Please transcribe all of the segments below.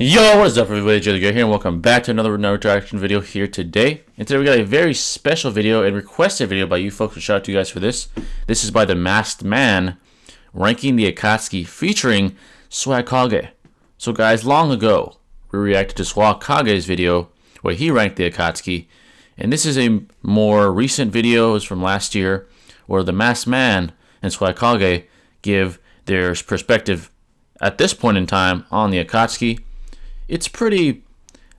Yo, what is up everybody, Joe the Gear here, and welcome back to another Naruto reaction video here today. And today we got a very special video and requested video by you folks, so shout out to you guys for this. This is by the Masked Man, ranking the Akatsuki, featuring Swag Kage. So guys, long ago, we reacted to Swag Kage's video, where he ranked the Akatsuki. And this is a more recent video, it was from last year, where the Masked Man and Swag Kage give their perspective at this point in time on the Akatsuki. It's pretty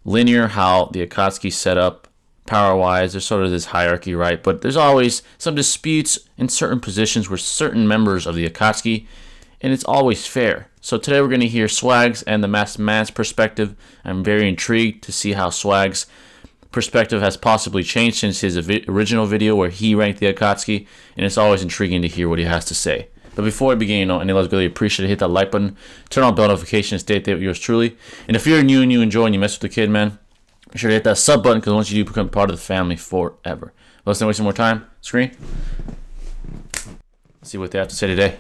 linear how the Akatsuki set up power-wise. There's sort of this hierarchy, right? But there's always some disputes in certain positions with certain members of the Akatsuki, and it's always fair. So today we're going to hear Swag's and the Masked Man's perspective. I'm very intrigued to see how Swag's perspective has possibly changed since his original video where he ranked the Akatsuki, and it's always intriguing to hear what he has to say. But before we begin, any love, really appreciate it. Hit that like button, turn on bell notifications, stay there with yours truly. And if you're new and you enjoy and you mess with the kid, man, be sure to hit that sub button, because once you do, become part of the family forever. Let's not waste some more time. Screen. Let's see what they have to say today.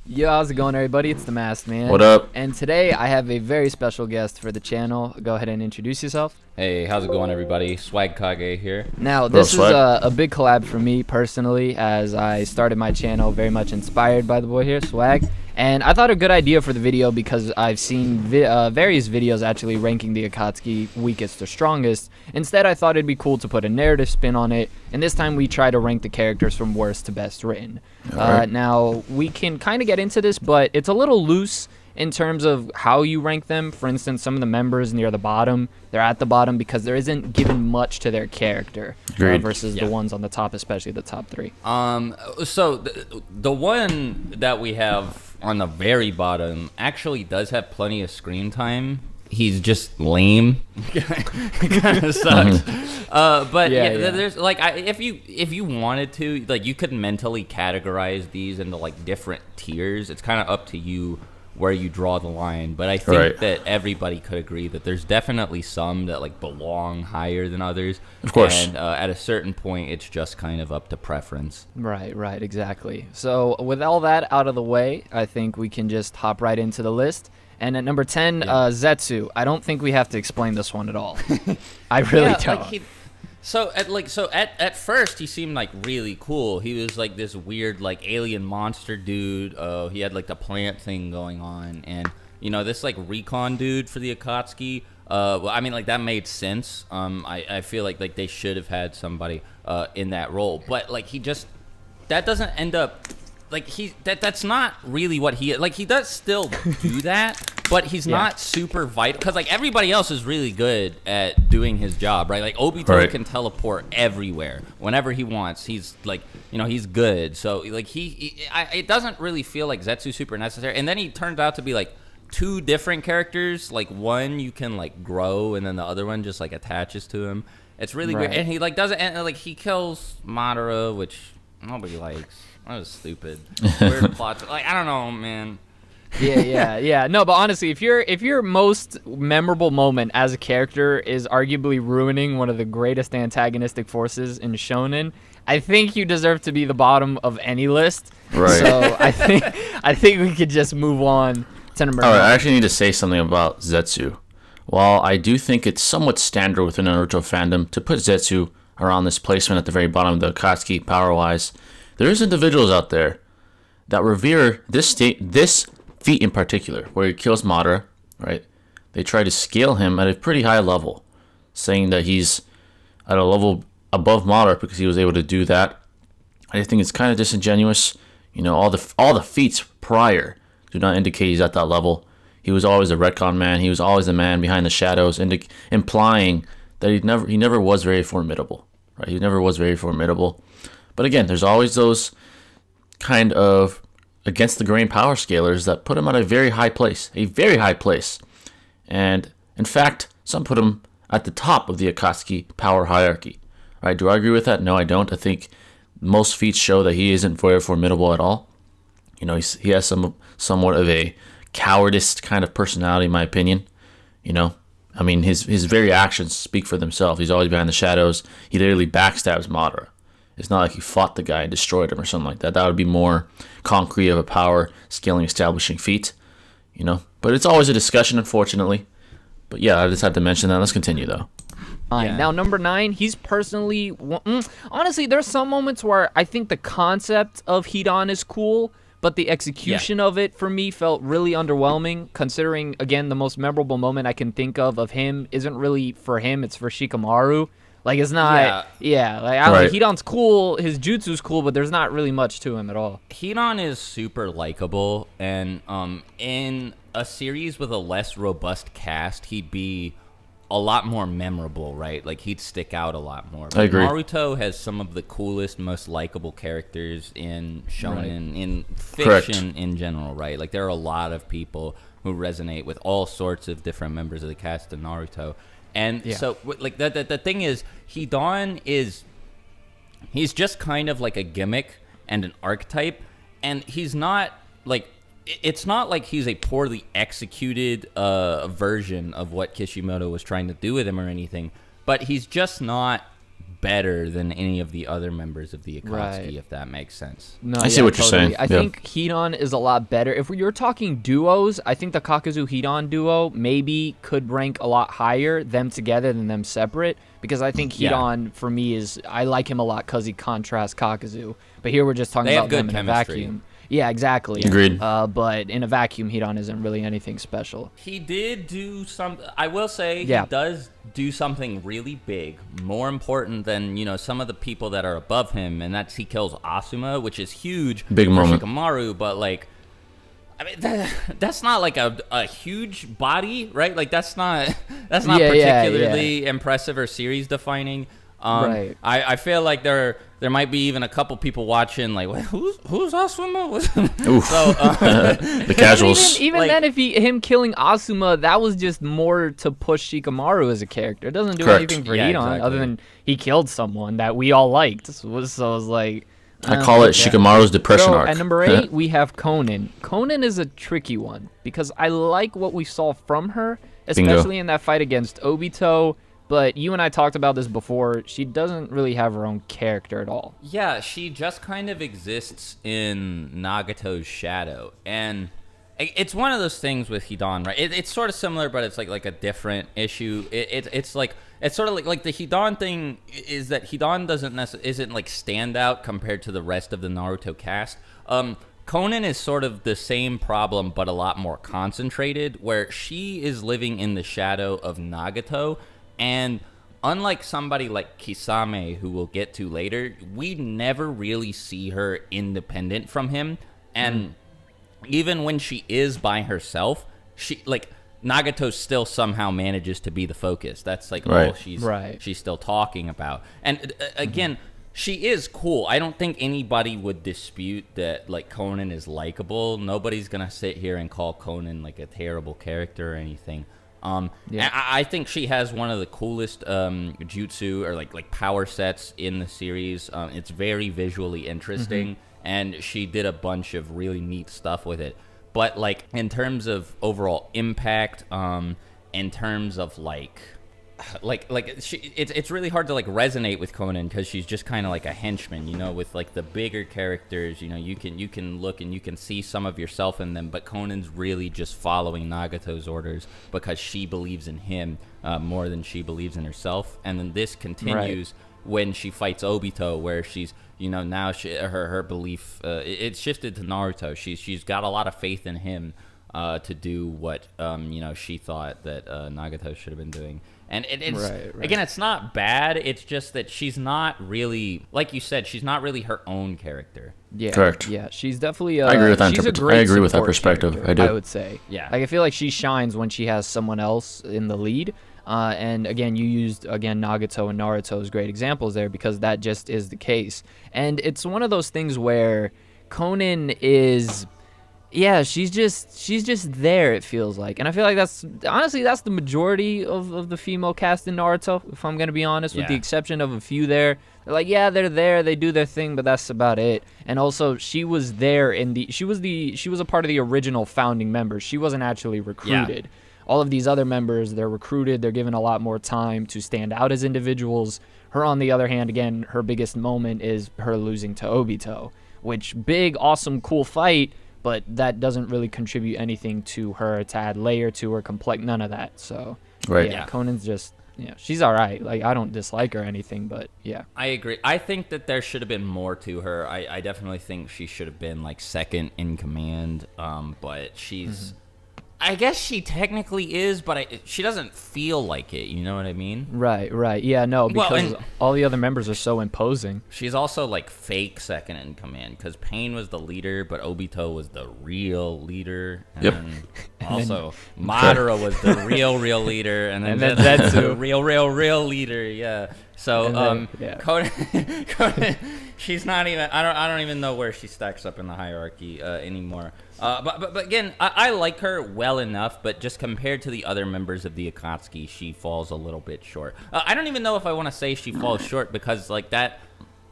Yo, how's it going, everybody? It's the Masked Man. What up? And today I have a very special guest for the channel. Go ahead and introduce yourself. Hey, how's it going, everybody? Swag Kage here. Now, this is a big collab for me personally, as I started my channel very much inspired by the boy here, Swag. And I thought a good idea for the video because I've seen various videos actually ranking the Akatsuki weakest or strongest. Instead, I thought it'd be cool to put a narrative spin on it, and this time we try to rank the characters from worst to best written. Right. Now, we can kind of get into this, but it's a little loose in terms of how you rank them. For instance, some of the members near the bottom, they're at the bottom because there isn't given much to their character versus the ones on the top, especially the top three. So the one that we have on the very bottom actually does have plenty of screen time. He's just lame. Kind of sucks. But yeah, there's like if you wanted to, like, you could mentally categorize these into like different tiers. It's kind of up to you where you draw the line, but I think that everybody could agree that there's definitely some that like belong higher than others. Of course. And at a certain point, it's just kind of up to preference. Right, exactly. So with all that out of the way, I think we can just hop right into the list. And at number 10, Zetsu. I don't think we have to explain this one at all. I really don't. Like at first he seemed like really cool. He was like this weird like alien monster dude. He had like the plant thing going on, and you know, this like recon dude for the Akatsuki. Well, I mean, like, that made sense. I feel like they should have had somebody in that role, but like that doesn't end up like that's not really what he like. He does still do that. But he's not super vital, because like everybody else is really good at doing his job, right? Like Obito can teleport everywhere whenever he wants. He's like, you know, he's good. So like it doesn't really feel like Zetsu's super necessary. And then he turns out to be like two different characters. Like one you can like grow, and then the other one just like attaches to him. It's really weird. And he like doesn't, and like he kills Madara, which nobody likes. That was stupid. Weird plot. Like, I don't know, man. Yeah. No, but honestly, if your most memorable moment as a character is arguably ruining one of the greatest antagonistic forces in shonen, I think you deserve to be the bottom of any list. Right. So I think we could just move on to number 9. I actually need to say something about Zetsu. While I do think it's somewhat standard within Naruto fandom to put Zetsu around this placement at the very bottom of the Akatsuki power-wise, there is individuals out there that revere this feat in particular, where he kills Madara, right? They try to scale him at a pretty high level, saying that he's at a level above Madara because he was able to do that. I think it's kind of disingenuous. You know, all the feats prior do not indicate he's at that level. He was always a retcon man. He was always the man behind the shadows, implying that he never was very formidable, right? He never was very formidable. But again, there's always those kind of against the grain power scalers that put him at a very high place, and in fact, some put him at the top of the Akatsuki power hierarchy. Right? Do I agree with that? No, I don't. I think most feats show that he isn't very formidable at all. You know, he has somewhat of a cowardice kind of personality, in my opinion. You know, I mean, his very actions speak for themselves. He's always behind the shadows. He literally backstabs Madara. It's not like he fought the guy and destroyed him or something like that. That would be more concrete of a power scaling establishing feat, you know. But it's always a discussion, unfortunately. But yeah, I just had to mention that. Let's continue, though. Yeah. Now, number 9, he's personally... honestly, there's some moments where I think the concept of Hidan is cool, but the execution of it, for me, felt really underwhelming, considering, again, the most memorable moment I can think of him isn't really for him, it's for Shikamaru. Like, it's not... Yeah, like, I don't know, Hidan's cool, his jutsu's cool, but there's not really much to him at all. Hidan is super likable, and in a series with a less robust cast, he'd be a lot more memorable, right? Like, he'd stick out a lot more. But I agree. Naruto has some of the coolest, most likable characters in shonen, in fiction in general, right? Like, there are a lot of people who resonate with all sorts of different members of the cast of Naruto. And so, like, the thing is, Hidan he's just kind of like a gimmick and an archetype, and he's not, like, it's not like he's a poorly executed version of what Kishimoto was trying to do with him or anything, but he's just not better than any of the other members of the Akatsuki, if that makes sense. No, I see what you're saying. I think Hidan is a lot better. If you're talking duos, I think the Kakuzu Hidan duo maybe could rank a lot higher, them together than them separate, because I think Hidan, for me, I like him a lot because he contrasts Kakuzu. But here we're just talking about them in a vacuum. Yeah, exactly. Agreed. But in a vacuum, Hidan isn't really anything special. He did do some... I will say he does do something really big, more important than, you know, some of the people that are above him, and that's he kills Asuma, which is huge big for moment. Shikamaru, but, like, I mean, that's not, like, a huge body, right? Like, that's not particularly impressive or series-defining. I feel like there might be even a couple people watching, like, who's Asuma? So, the casuals. Even like, then, if him killing Asuma, that was just more to push Shikamaru as a character. It doesn't do anything for Hidan other than he killed someone that we all liked. So I was like, I call it Shikamaru's depression arc. At number 8, we have Konan. Konan is a tricky one because I like what we saw from her, especially in that fight against Obito. But you and I talked about this before. She doesn't really have her own character at all. Yeah, she just kind of exists in Nagato's shadow. And it's one of those things with Hidan, right? It's sort of similar, but it's like a different issue. It's sort of like the Hidan thing is that Hidan isn't like standout compared to the rest of the Naruto cast. Konan is sort of the same problem, but a lot more concentrated, where she is living in the shadow of Nagato. And unlike somebody like Kisame, who we'll get to later, we never really see her independent from him. And even when she is by herself, Nagato still somehow manages to be the focus. That's like all she's still talking about. And again, she is cool. I don't think anybody would dispute that, like, Konan is likable. Nobody's gonna sit here and call Konan like a terrible character or anything. I think she has one of the coolest jutsu or like power sets in the series. It's very visually interesting, and she did a bunch of really neat stuff with it. But, like, in terms of overall impact, in terms of it's really hard to, like, resonate with Konan because she's just kind of like a henchman, you know. With, like, the bigger characters, you know, you can look and you can see some of yourself in them, but Conan's really just following Nagato's orders because she believes in him more than she believes in herself. And then this continues when she fights Obito, where she's, you know, now her belief it's shifted to Naruto. She's got a lot of faith in him to do what you know, she thought that Nagato should have been doing. And it's again, it's not bad. It's just that she's not really, like you said, she's not really her own character. Yeah, correct. Yeah, she's definitely. I agree with that. I agree with that perspective. I do. I would say. Yeah. Like, I feel like she shines when she has someone else in the lead. And again, you used Nagato and Naruto as great examples there because that just is the case. And it's one of those things where Konan is. Yeah, she's just there, it feels like. And I feel like that's the majority of the female cast in Naruto, if I'm going to be honest, with the exception of a few there. They're like, yeah, they're there, they do their thing, but that's about it. And also, she was there she was a part of the original founding members. She wasn't actually recruited. All of these other members, they're recruited, they're given a lot more time to stand out as individuals. Her, on the other hand, again, her biggest moment is her losing to Obito, which big, awesome, cool fight. but that doesn't really contribute anything to her to add layer to her complex, none of that. So Right. yeah, Conan's just, she's all right. Like, I don't dislike her or anything, but yeah. I agree. I think that there should have been more to her. I definitely think she should have been like second in command. But she's, I guess she technically is, but she doesn't feel like it. You know what I mean? Right, right. Yeah, no, Well, because and- all the other members are so imposing. She's also like fake second in command because Pain was the leader, but Obito was the real leader. And Yep. then also, Madara was the real leader, and then, And then Zetsu, Zetsu. the real leader. Yeah. So And then, yeah. Conan, she's not even. I don't even know where she stacks up in the hierarchy anymore. But again, I like her well enough, but just compared to the other members of the Akatsuki, she falls a little bit short. I don't even know if I want to say she falls short because like that,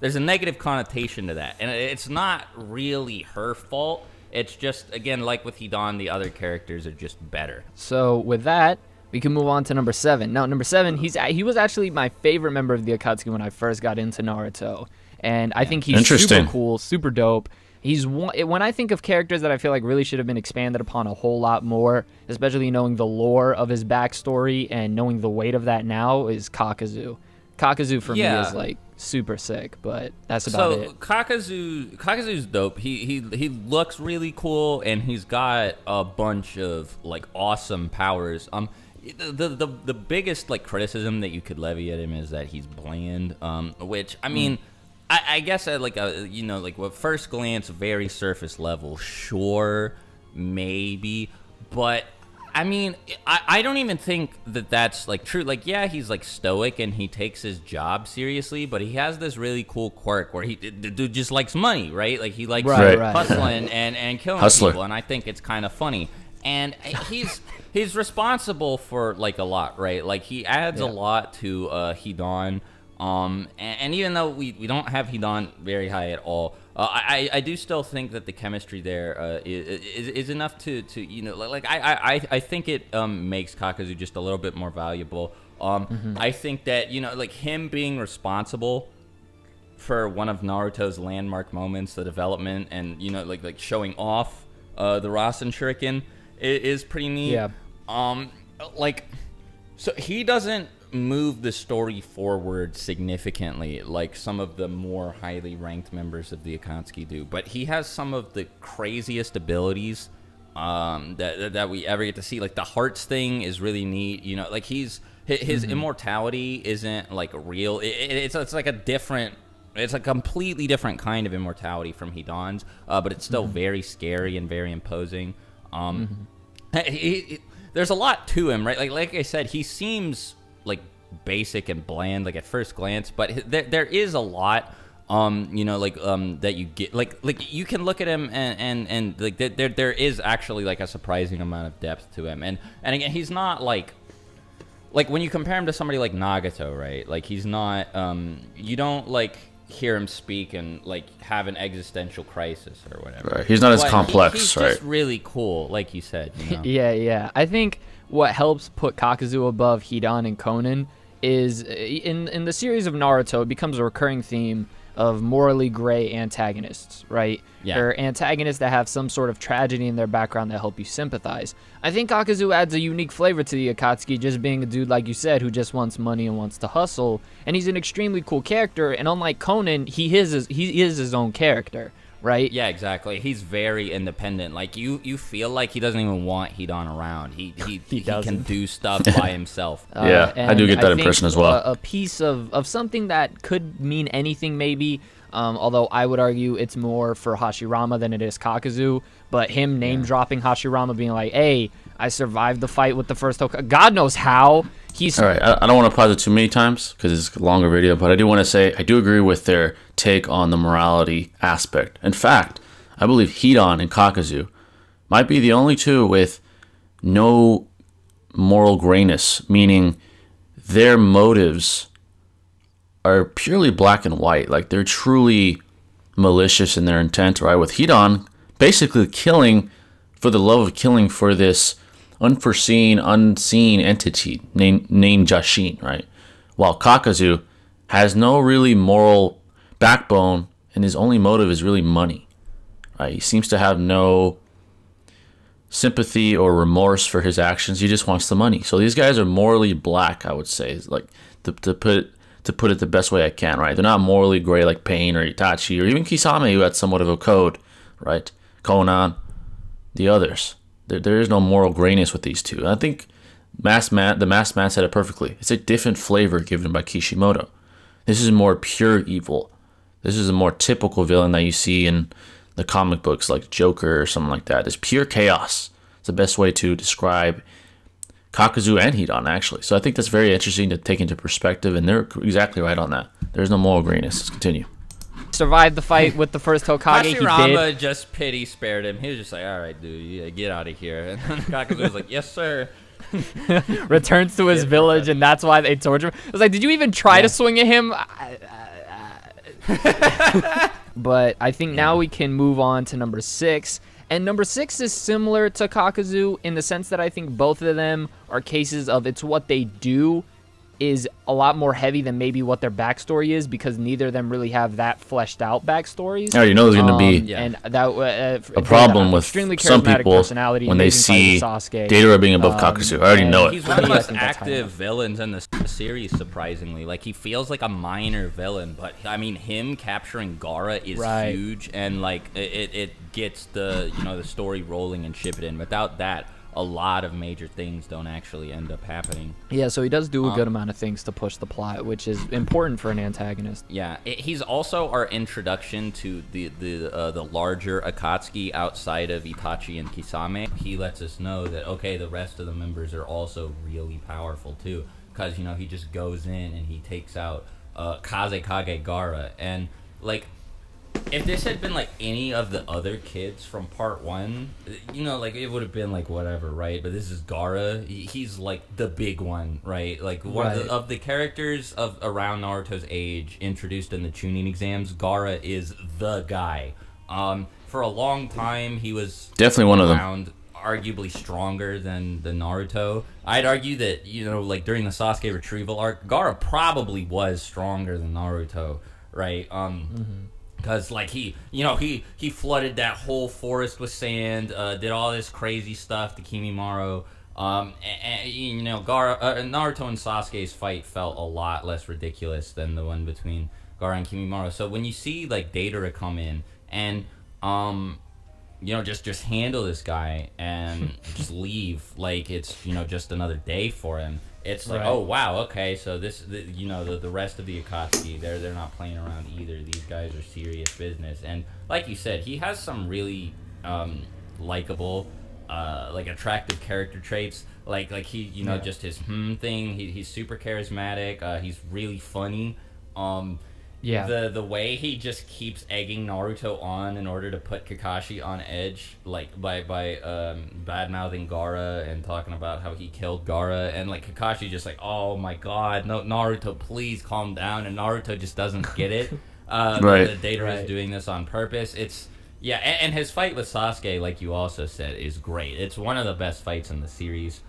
there's a negative connotation to that, and it's not really her fault. It's just, again, like with Hidan, the other characters are just better. So with that, we can move on to number 7. Now, number 7, he was actually my favorite member of the Akatsuki when I first got into Naruto, and I think he's Interesting. super cool, super dope. He's when I think of characters that I feel like really should have been expanded upon a whole lot more, especially knowing the lore of his backstory and knowing the weight of that now, is Kakazu. Kakazu for me Yeah. is like super sick, but that's about it. Kakazu's dope. He looks really cool, and he's got a bunch of like awesome powers. The biggest like criticism that you could levy at him is that he's bland. Which I mean, I guess at like a like at first glance, very surface level, sure, maybe, but I mean, I don't even think that that's like true. Like, yeah, he's like stoic and he takes his job seriously, but he has this really cool quirk where the dude just likes money, right? Like he likes Right. hustling and killing Hustler. people, and I think it's kind of funny. And he's responsible for like a lot, right? Like he adds a lot to Hidan. And even though we don't have Hidan very high at all, I do still think that the chemistry there is enough to like I think it makes Kakazu just a little bit more valuable. I think that like him being responsible for one of Naruto's landmark moments, the development, and like showing off the Rasen Shuriken is pretty neat. Yeah. So he doesn't move the story forward significantly like some of the more highly ranked members of the Akatsuki do, but he has some of the craziest abilities that we ever get to see. Like the hearts thing is really neat. Like his immortality isn't like real. It's like it's a completely different kind of immortality from Hidan's, but it's still very scary and very imposing. There's a lot to him, right? Like I said, he seems like basic and bland like at first glance, but there is a lot that you get like you can look at him and like there is actually like a surprising amount of depth to him, and again, he's not like when you compare him to somebody like Nagato, right? Like he's not you don't like hear him speak and like have an existential crisis or whatever. Right. He's not as But complex, he's right? just really cool, like you said. Yeah. I think what helps put Kakazu above Hidan and Conan is in the series of Naruto, it becomes a recurring theme of morally gray antagonists, right? Yeah. They're antagonists that have some sort of tragedy in their background that help you sympathize. I think Kakazu adds a unique flavor to the Akatsuki, just being a dude, like you said, who just wants money and wants to hustle. And he's an extremely cool character, and unlike Conan, he is his own character, right? Yeah, exactly. He's very independent. Like you feel like he doesn't even want Hidan around. He can doesn't. do stuff by himself. Yeah, I do and get that think impression as well. A piece of something that could mean anything, maybe. Although I would argue it's more for Hashirama than it is Kakazu. But him name-dropping Hashirama, being like, hey, I survived the fight with the first Hokage. God knows how. He's All right, I don't want to pause it too many times because it's a longer video, but I do want to say I do agree with their take on the morality aspect. In fact, I believe Hidan and Kakazu might be the only two with no moral grayness, meaning their motives are purely black and white. Like they're truly malicious in their intent, right? With Hidan basically killing for the love of killing for this unforeseen, unseen entity named Jashin, right? While Kakazu has no really moral backbone, and his only motive is really money, right? He seems to have no sympathy or remorse for his actions. He just wants the money. So these guys are morally black, I would say, like to put it the best way I can, right? They're not morally gray like Pain or Itachi or even Kisame, who had somewhat of a code, right? Conan, the others. There is no moral grayness with these two. And I think the Masked Man said it perfectly. It's a different flavor given by Kishimoto. This is more pure evil. This is a more typical villain that you see in the comic books like Joker or something like that. It's pure chaos. It's the best way to describe Kakuzu and Hidan, actually. So I think that's very interesting to take into perspective, and they're exactly right on that. There's no moral grayness. Let's continue. Survived the fight with the first Hokage. He Hashirama did. just pity spared him. He was just like, all right, dude, yeah, get out of here. And then Kakuzu was like, yes, sir. Returns to his village, and that's why they torture him. I was like, did you even try to swing at him? But I think now we can move on to number 6. And number 6 is similar to Kakuzu in the sense that I think both of them are cases of it's what they do is a lot more heavy than maybe what their backstory is, because neither of them really have that fleshed out backstories. I already know there's going to be and that a problem with some people when they see Sasuke, Deidara being above Kakuzu. I already know it. He's one of the most active villains in the series, surprisingly. Like, he feels like a minor villain, but I mean, him capturing Gaara is huge, and like it gets the the story rolling and Shippuden. Without that, a lot of major things don't actually end up happening. Yeah, so he does do a good amount of things to push the plot, which is important for an antagonist. Yeah, he's also our introduction to the larger Akatsuki outside of Itachi and Kisame. He lets us know that, okay, the rest of the members are also really powerful too, because he just goes in and he takes out Kazekage Gaara, and like, if this had been like any of the other kids from part 1, like, it would have been like whatever, right? But this is Gaara. He's like the big one, right? Like, one of the characters of around Naruto's age introduced in the Chunin exams, Gaara is the guy. For a long time, he was definitely one of them. Arguably stronger than Naruto. I'd argue that, like during the Sasuke retrieval arc, Gaara probably was stronger than Naruto, right? Because like he flooded that whole forest with sand, did all this crazy stuff to Kimimaro. Naruto and Sasuke's fight felt a lot less ridiculous than the one between Gaara and Kimimaro. So when you see like Deidara come in and just handle this guy and just leave like it's just another day for him. It's like, oh wow, okay, so the rest of the Akatsuki, they're not playing around either. These guys are serious business. And like you said, he has some really likable, like attractive character traits. Like he, just his thing. He's super charismatic. He's really funny. The way he just keeps egging Naruto on in order to put Kakashi on edge, like by bad mouthing Gaara and talking about how he killed Gaara, and like Kakashi just like, oh my god, no, Naruto, please calm down, and Naruto just doesn't get it. That Deidara is doing this on purpose. It's and his fight with Sasuke, like you also said, is great. It's one of the best fights in the series.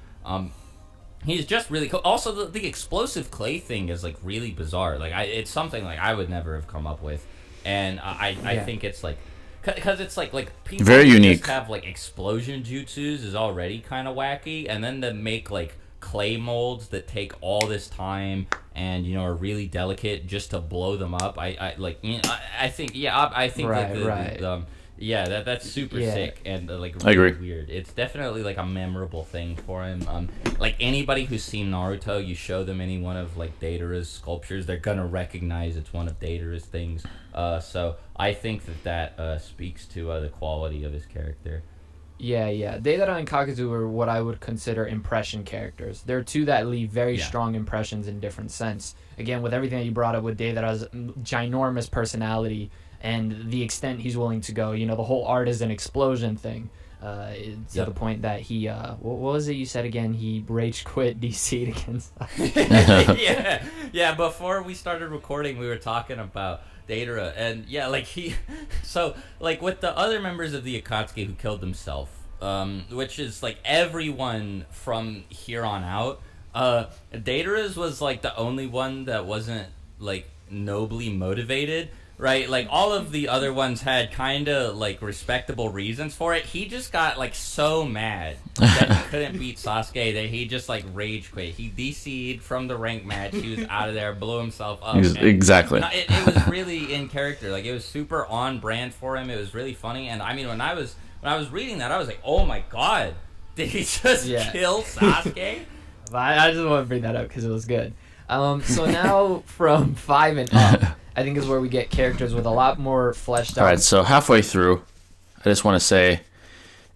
He's just really cool. Also, the explosive clay thing is like really bizarre. Like it's something like I would never have come up with, and I think it's like, because it's like people very who unique. Just have like explosion jutsus is already kind of wacky, and then to make like clay molds that take all this time and are really delicate just to blow them up. I think that's super sick and like really I agree. weird. It's definitely like a memorable thing for him. Like anybody who's seen Naruto, you show them any one of like Deidara's sculptures, they're gonna recognize it's one of Deidara's things. So I think that speaks to the quality of his character. Yeah. Deidara and Kakuzu are what I would consider impression characters. They're two that leave very strong impressions in different sense. Again, with everything that you brought up with Deidara's ginormous personality and the extent he's willing to go, the whole art is an explosion thing. To the point that he, what was it you said again? He rage quit DC'd against us. Yeah. Before we started recording, we were talking about Deidara, and so like with the other members of the Akatsuki who killed themselves, which is like everyone from here on out, Deidara's was like the only one that wasn't like nobly motivated. right? Like, all of the other ones had kind of, like, respectable reasons for it. He just got, like, so mad that he couldn't beat Sasuke that he just, like, rage quit. He DC'd from the rank match. He was out of there, blew himself up. Exactly. It was really in character. Like, it was super on brand for him. It was really funny. And, I mean, when I was reading that, I was like, oh, my God. Did he just kill Sasuke? I just want to bring that up because it was good. So now from 5 and up, I think is where we get characters with a lot more fleshed out. All right, so halfway through, I just want to say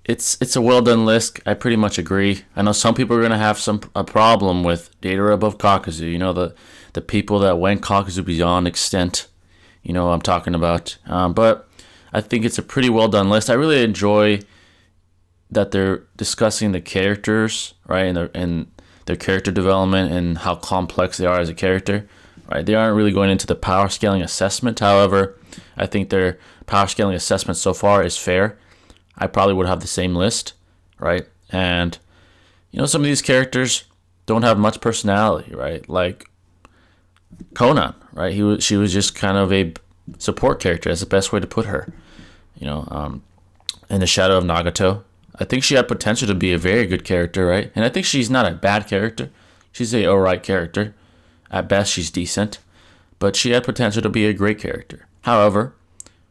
it's a well done list. I pretty much agree. I know some people are gonna have a problem with Deidara above Kakuzu. You know, the people that went Kakuzu beyond extent. You know what I'm talking about. But I think it's a pretty well done list. I really enjoy that they're discussing the characters, right, and their character development and how complex they are as a character. Right, they aren't really going into the power scaling assessment. However, I think their power scaling assessment so far is fair. I probably would have the same list, right? And you know, some of these characters don't have much personality, right? Like Konan, right? She was just kind of a support character. That's the best way to put her. You know, in the shadow of Nagato, I think she had potential to be a very good character, right? And I think she's not a bad character. She's a alright character. At best, she's decent, but she had potential to be a great character. However,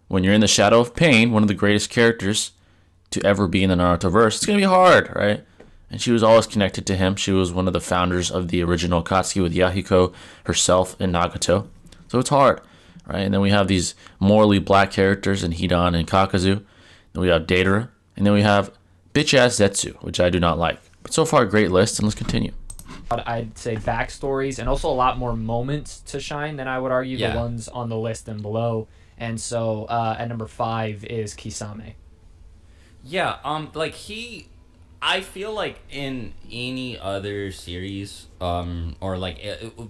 when you're in the shadow of Pain, one of the greatest characters to ever be in the Naruto-verse, it's going to be hard, right? And she was always connected to him. She was one of the founders of the original Akatsuki with Yahiko herself and Nagato. So it's hard, right? And then we have these morally black characters in Hidan and Kakuzu. Then we have Deidara. And then we have bitch-ass Zetsu, which I do not like. But so far, a great list, and let's continue. I'd say backstories and also a lot more moments to shine than I would argue the ones on the list and below. And so at number 5 is Kisame. Yeah, I feel like in any other series, or like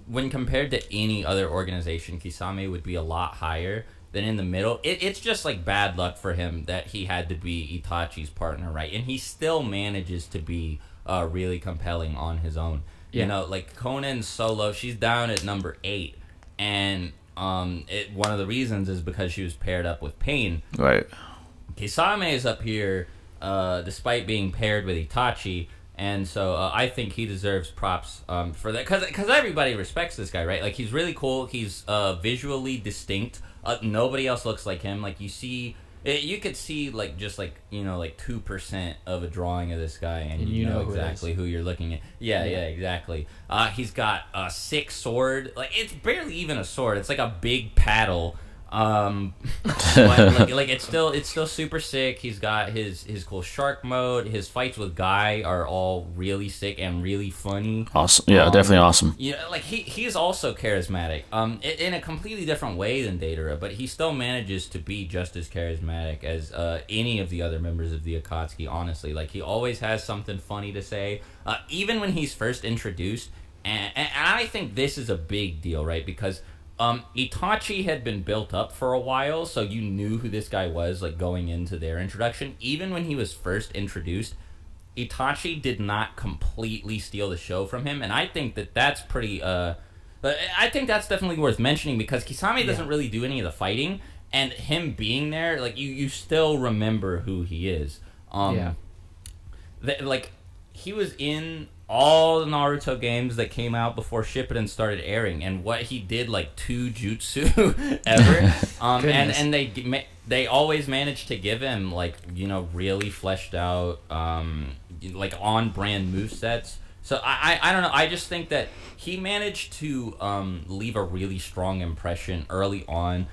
when compared to any other organization, Kisame would be a lot higher than in the middle. It's just like bad luck for him that he had to be Itachi's partner, right? And he still manages to be really compelling on his own. Yeah. You know, like Konan solo, she's down at number 8, and one of the reasons is because she was paired up with Pain. Right. Kisame is up here, despite being paired with Itachi, and so I think he deserves props for that, because everybody respects this guy, right? Like, he's really cool. He's visually distinct. Nobody else looks like him. Like, you could see, like, just, like, you know, like 2% of a drawing of this guy, and you know exactly who you're looking at. Yeah, exactly. He's got a sick sword. Like, it's barely even a sword. It's like a big paddle. But like it's still super sick. He's got his cool shark mode. His fights with Guy are all really sick and really funny. Awesome. Yeah, definitely awesome. Yeah, like he's also charismatic. In a completely different way than Deidara, but he still manages to be just as charismatic as any of the other members of the Akatsuki. Honestly, like, he always has something funny to say, even when he's first introduced. And I think this is a big deal, right? Because Itachi had been built up for a while, so you knew who this guy was, like, going into their introduction. Even when he was first introduced, Itachi did not completely steal the show from him, and I think that's pretty, I think that's definitely worth mentioning, because Kisame doesn't really do any of the fighting, and him being there, like, you still remember who he is. Like, he was in all the Naruto games that came out before Shippuden started airing, and what he did, like, 2 jutsu ever, and they always managed to give him, like, you know, really fleshed out, like, on brand movesets. So I don't know, I just think that he managed to leave a really strong impression early on,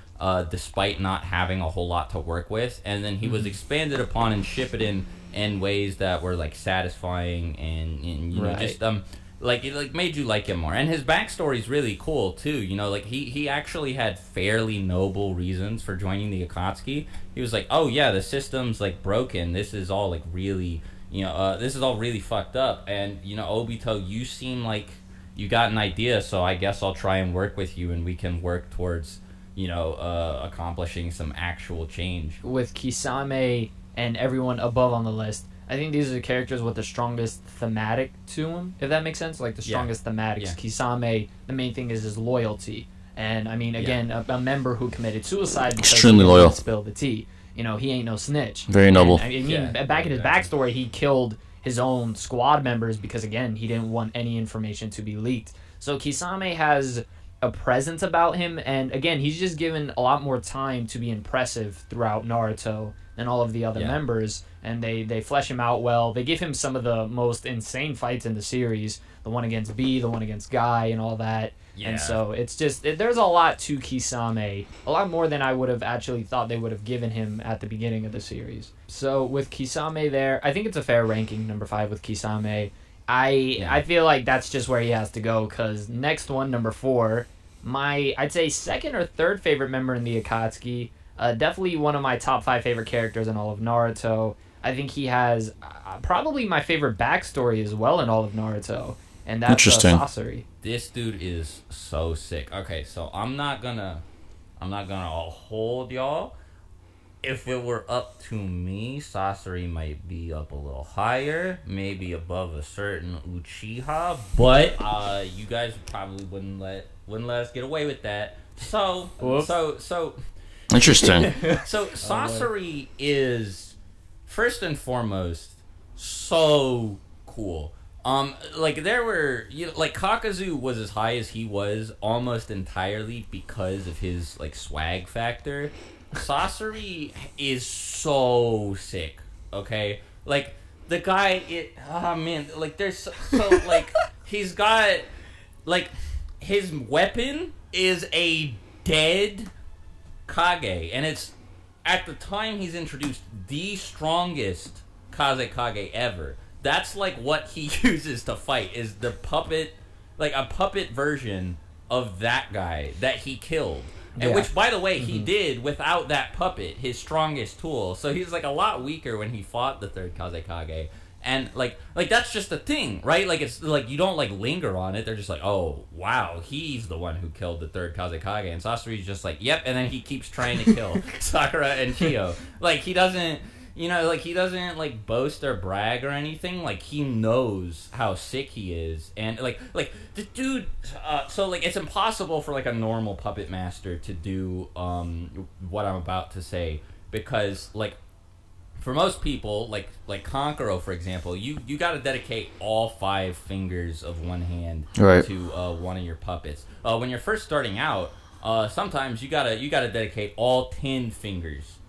despite not having a whole lot to work with, and then he was expanded upon in Shippuden in ways that were, like, satisfying and you know, just like, it, like, made you like him more. And his backstory's really cool too. You know, like, he actually had fairly noble reasons for joining the Akatsuki. He was like, oh yeah, the system's, like, broken. This is all, like, really, you know, this is all really fucked up. And, you know, Obito, you seem like you got an idea, so I guess I'll try and work with you, and we can work towards, you know, accomplishing some actual change. With Kisame and everyone above on the list, I think these are the characters with the strongest thematic to them, if that makes sense. Like, the strongest thematics. Kisame, the main thing is his loyalty. And I mean, again, a member who committed suicide because Extremely he didn't loyal. spill the tea. You know, he ain't no snitch. Very noble. And, I mean, Yeah, back in his backstory, he killed his own squad members because, again, he didn't want any information to be leaked. So Kisame has a presence about him, and again, he's just given a lot more time to be impressive throughout Naruto than all of the other members, and they flesh him out well. They give him some of the most insane fights in the series, the one against B, the one against Guy, and all that. Yeah. And so it's just, there's a lot to Kisame, a lot more than I would have actually thought they would have given him at the beginning of the series. So with Kisame there, I think it's a fair ranking, number 5 with Kisame. I feel like that's just where he has to go, because next one, number 4, I'd say second or third favorite member in the Akatsuki, definitely one of my top 5 favorite characters in all of Naruto. I think he has probably my favorite backstory as well in all of Naruto, and that's Sasori. This dude is so sick. Okay, so I'm not gonna hold y'all. If it were up to me, Sasori might be up a little higher, maybe above a certain Uchiha, but you guys probably wouldn't let us get away with that. So Interesting. So Sasori is first and foremost so cool. Like there were, like Kakazu was as high as he was almost entirely because of his like swag factor. Sasori is so sick. Okay, like the guy, like there's so like he's got like his weapon is a dead Kage, and it's at the time he's introduced the strongest Kazekage ever. That's like what he uses to fight, is the puppet, like a puppet version of that guy that he killed. And which, by the way, he did without that puppet, his strongest tool. So he's like a lot weaker when he fought the third Kazekage. And like that's just a thing, right? Like it's like you don't like linger on it. They're just like, oh wow, he's the one who killed the third Kazekage, and Sasori's just like, yep. And then he keeps trying to kill Sakura and Chiyo. Like he doesn't. He doesn't, like, boast or brag or anything. Like, he knows how sick he is. And, like the dude... so, like, it's impossible for, like, a normal puppet master to do what I'm about to say. Because, like, for most people, like Kankuro, for example, you got to dedicate all 5 fingers of one hand to one of your puppets. When you're first starting out, sometimes you gotta dedicate all 10 fingers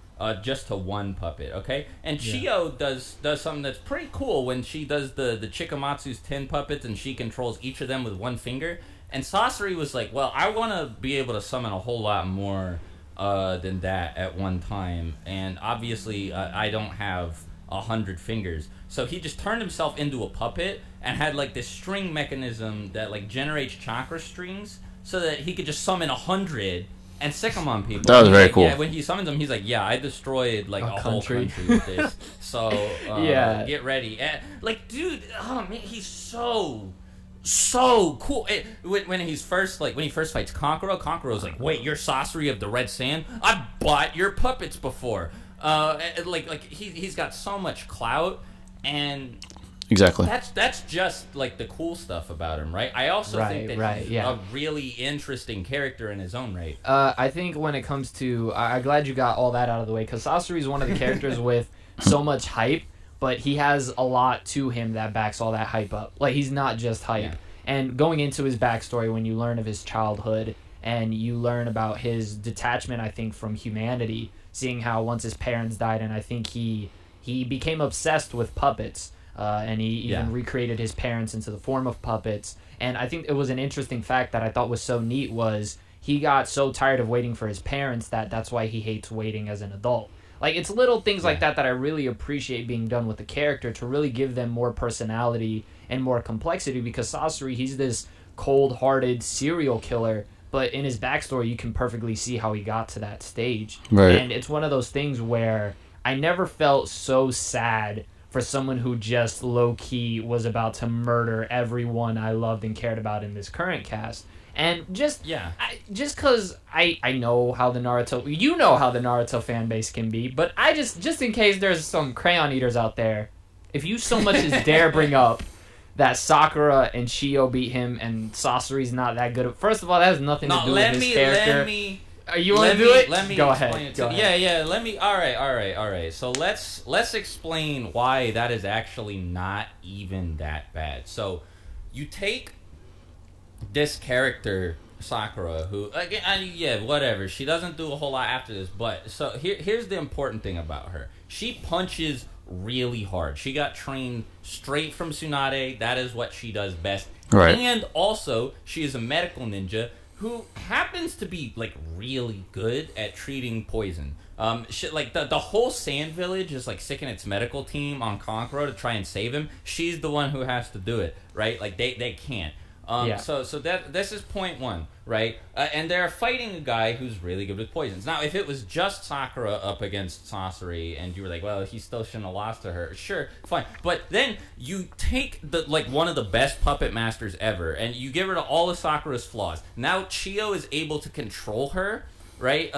just to one puppet, okay? And Chiyo does something that's pretty cool when she does the Chikamatsu's 10 puppets and she controls each of them with one finger. And Sasori was like, well, I want to be able to summon a whole lot more than that at one time. And obviously, I don't have 100 fingers. So he just turned himself into a puppet and had like this string mechanism that like generates chakra strings so that he could just summon 100 and sick them on people. That was very cool. Yeah, when he summons them, he's like, yeah, I destroyed like a whole country with this. So get ready. And, like, dude, oh man, he's so cool. When he first fights Kankuro's like, wait, you're Sasori of the Red Sand? I've bought your puppets before. He's got so much clout, and exactly. That's just like the cool stuff about him, right? I also think that he's a really interesting character in his own right. I think when it comes to, I'm glad you got all that out of the way, because Sasori is one of the characters with so much hype, but he has a lot to him that backs all that hype up. Like, he's not just hype. Yeah. And going into his backstory, when you learn of his childhood and you learn about his detachment, I think, from humanity, seeing how once his parents died, and I think he became obsessed with puppets. And he even recreated his parents into the form of puppets. And I think it was an interesting fact that I thought was so neat was he got so tired of waiting for his parents that's why he hates waiting as an adult. Like, it's little things like that I really appreciate being done with the character to really give them more personality and more complexity, because Sasori, he's this cold-hearted serial killer, but in his backstory you can perfectly see how he got to that stage. Right. And it's one of those things where I never felt so sad for someone who just low-key was about to murder everyone I loved and cared about in this current cast. And just because I know how the Naruto fan base can be, but I just in case there's some crayon eaters out there, if you so much as dare bring up that Sakura and Chio beat him and Sasori's not that good. First of all, that has nothing to do with his character. You want to do it? Let me go explain ahead. it to Yeah. Let me. All right. So let's explain why that is actually not even that bad. So you take this character Sakura, who again, whatever. She doesn't do a whole lot after this, but so here's the important thing about her. She punches really hard. She got trained straight from Tsunade. That is what she does best. Right. And also, she is a medical ninja who happens to be like really good at treating poison. Like the whole Sand Village is like sicking its medical team on Kankuro to try and save him. She's the one who has to do it, right? Like they can't. So this is point one, right? And they're fighting a guy who's really good with poisons. Now, if it was just Sakura up against Sasori, and you were like, well, he still shouldn't have lost to her, sure, fine. But then you take one of the best puppet masters ever, and you get rid of all of Sakura's flaws. Now Chio is able to control her, right?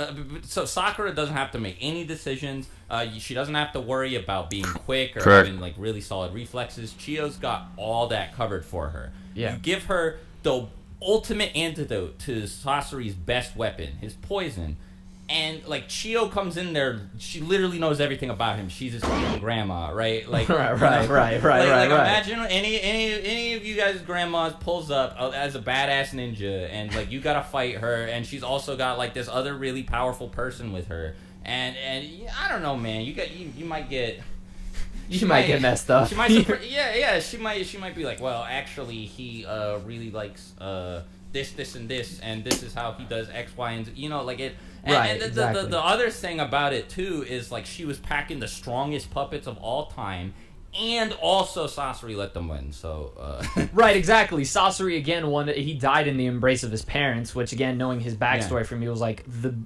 So Sakura doesn't have to make any decisions. She doesn't have to worry about being quick or having like really solid reflexes. Chio's got all that covered for her. Yeah. You give her the ultimate antidote to Sasori's best weapon, his poison. And like Chio comes in there, she literally knows everything about him. She's his fucking grandma, right? Like right. Imagine any of you guys' grandmas pulls up as a badass ninja, and like you gotta fight her, and she's also got like this other really powerful person with her, and I don't know, man. You might get. She might get messed up. She might, She might be like, well, actually, he really likes this, and this is how he does X, Y, and Z. You know, like it. And exactly. The other thing about it too is like she was packing the strongest puppets of all time, and also Sasori let them win. So right, exactly. Sasori again won. He died in the embrace of his parents, which again, knowing his backstory for me was like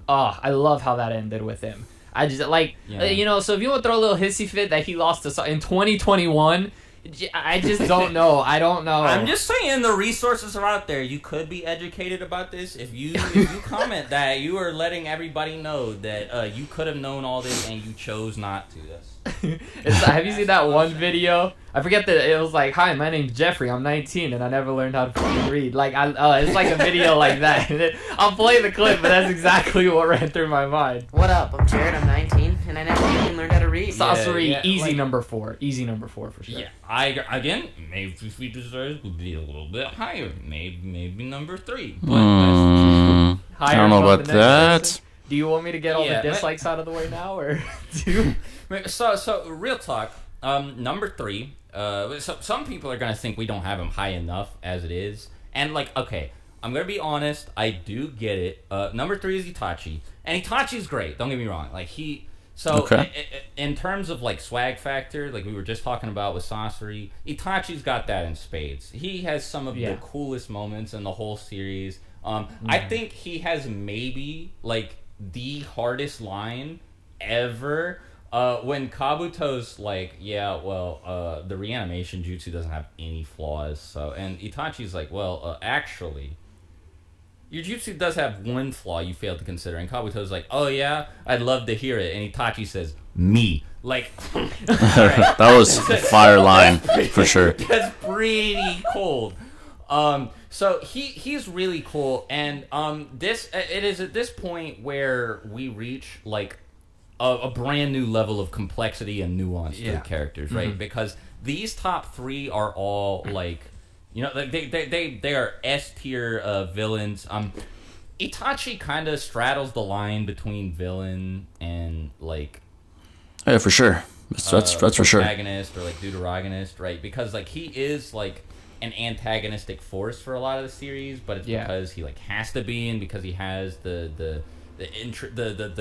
I love how that ended with him. I just like so if you want to throw a little hissy fit that he lost to in 2021, I just don't know. I don't know. I'm just saying the resources are out there. You could be educated about this if you comment that you are letting everybody know that you could have known all this and you chose not to. Have you seen that one video? I forget that it was like, "Hi, my name's Jeffrey. I'm 19 and I never learned how to fucking read." Like, it's like a video like that. I'll play the clip, but that's exactly what ran through my mind. What up? I'm Jared. I'm 19 and I never even learned how to read. Sasori, easy number 4. Easy number 4 for sure. Yeah, maybe he deserves would be a little bit higher. Maybe number 3. But higher. I don't know about that. Person? Do you want me to get all the dislikes out of the way now, or do? So real talk. Number 3. So some people are gonna think we don't have him high enough as it is, and like, okay, I'm gonna be honest. I do get it. Number 3 is Itachi, and Itachi's great. Don't get me wrong. Like in terms of like swag factor, like we were just talking about with Sasori, Itachi's got that in spades. He has some of the coolest moments in the whole series. I think he has maybe like the hardest line ever. When Kabuto's like, the reanimation jutsu doesn't have any flaws. So, and Itachi's like, actually, your jutsu does have one flaw you failed to consider. And Kabuto's like, oh yeah, I'd love to hear it. And Itachi says, me. Like, that was a fire line for sure. That's pretty cold. So he's really cool, and it is at this point where we reach like a brand new level of complexity and nuance to the characters, right? Mm-hmm. Because these top 3 are all like, you know, they are S tier villains. Itachi kind of straddles the line between villain and like, yeah, for sure. That's for sure. Protagonist or like deuteragonist, right? Because like he is like an antagonistic force for a lot of the series, but it's because he like has to be, and because he has the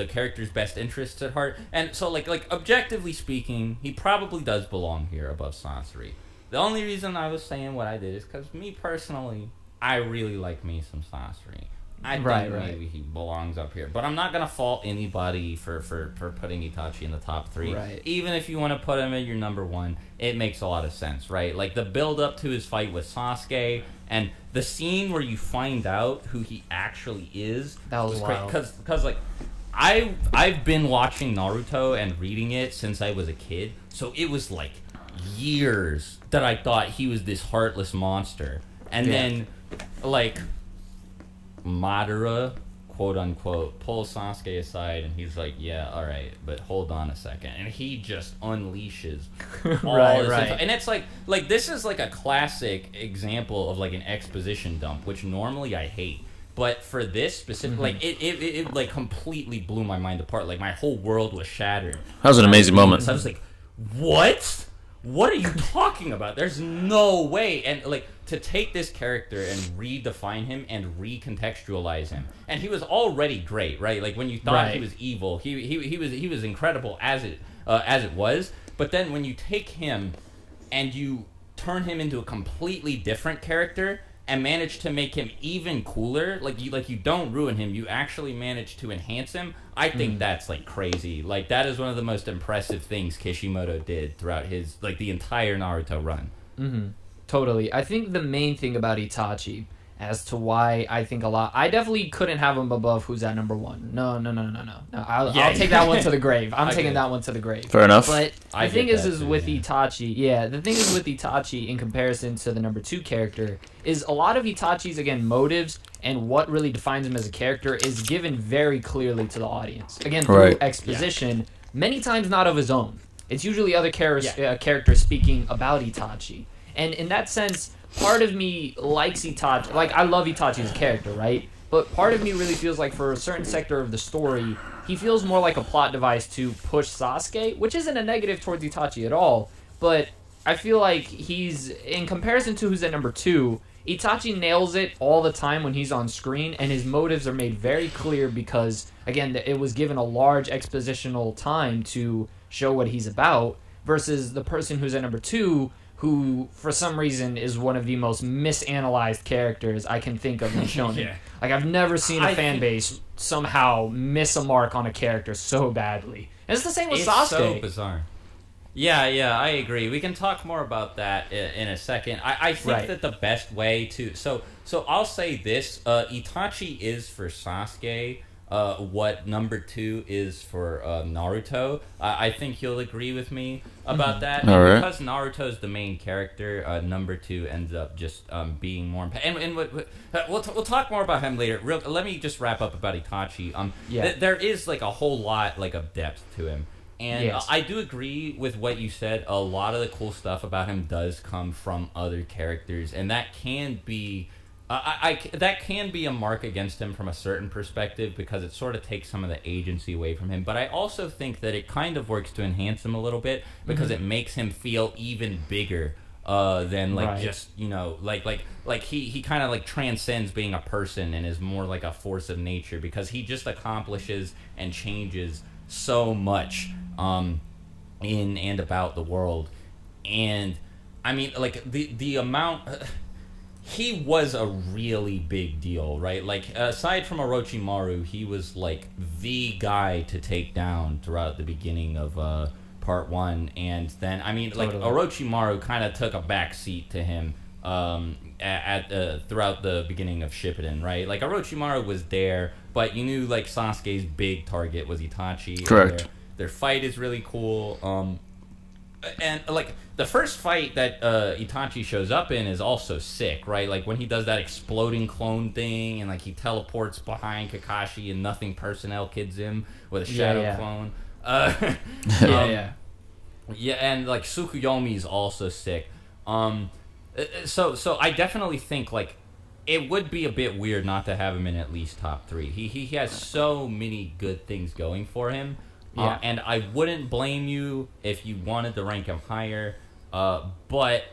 character's best interests at heart. And so like objectively speaking, he probably does belong here above Sasori. The only reason I was saying what I did is because me personally, I really like me some Sasori. I think maybe he belongs up here, but I'm not gonna fault anybody for putting Itachi in the top 3. Right. Even if you want to put him in your number 1, it makes a lot of sense, right? Like the build up to his fight with Sasuke and the scene where you find out who he actually is. That was wild. Because like I've been watching Naruto and reading it since I was a kid, so it was like years that I thought he was this heartless monster. And then, like, Madara, quote unquote, pulls Sasuke aside and he's like, yeah, all right, but hold on a second. And he just unleashes all this info. And it's like this is like a classic example of like an exposition dump, which normally I hate. But for this specific, like, it like completely blew my mind apart. Like, my whole world was shattered. That was an amazing moment. So I was like, what? What are you talking about? There's no way. And, like, to take this character and redefine him and recontextualize him. And he was already great, right? Like, when you thought he was evil, he was incredible as it was. But then when you take him and you turn him into a completely different character and manage to make him even cooler, like you don't ruin him, you actually manage to enhance him. I think that's like crazy. Like, that is one of the most impressive things Kishimoto did throughout his, like, the entire Naruto run. Totally. I think the main thing about Itachi, as to why I think a lot, I definitely couldn't have him above who's at number one. No. I'll take that one to the grave. I'm taking that one to the grave. Fair enough. But the thing is with Itachi, the thing is with Itachi in comparison to the number 2 character is a lot of Itachi's, again, motives and what really defines him as a character is given very clearly to the audience. Again, through exposition, many times not of his own. It's usually other characters speaking about Itachi. And in that sense, part of me likes Itachi. Like, I love Itachi as a character, right? But part of me really feels like for a certain sector of the story, he feels more like a plot device to push Sasuke, which isn't a negative towards Itachi at all. But I feel like he's, in comparison to who's at number 2, Itachi nails it all the time when he's on screen, and his motives are made very clear because, again, it was given a large expositional time to show what he's about, versus the person who's at number 2, who, for some reason, is one of the most misanalyzed characters I can think of in shonen. Like, I've never seen a fan base somehow miss a mark on a character so badly. And it's the same with Sasuke. It's so bizarre. Yeah, I agree. We can talk more about that in a second. I think that the best way to... So I'll say this. Itachi is for Sasuke what number 2 is for Naruto. I think you'll agree with me about that. All right. Because Naruto's the main character, number 2 ends up just being more... And we'll talk more about him later. Let me just wrap up about Itachi. There is like a whole lot like of depth to him. And I do agree with what you said. A lot of the cool stuff about him does come from other characters, and that can be... that can be a mark against him from a certain perspective because it sort of takes some of the agency away from him. But I also think that it kind of works to enhance him a little bit because it makes him feel even bigger than like just, you know, like he kind of like transcends being a person and is more like a force of nature because he just accomplishes and changes so much in and about the world. And I mean, like the amount... he was a really big deal, right? Like, aside from Orochimaru, he was, like, the guy to take down throughout the beginning of Part 1. And then, I mean, like, Orochimaru kind of took a back seat to him throughout the beginning of Shippuden, right? Like, Orochimaru was there, but you knew, like, Sasuke's big target was Itachi. Correct. Their fight is really cool. And, like, the first fight that Itachi shows up in is also sick, right? Like, when he does that exploding clone thing, and, like, he teleports behind Kakashi and nothing personnel kids him with a shadow clone. Yeah, and, like, Tsukuyomi is also sick. So I definitely think, like, it would be a bit weird not to have him in at least top 3. He has so many good things going for him. And I wouldn't blame you if you wanted to rank him higher, but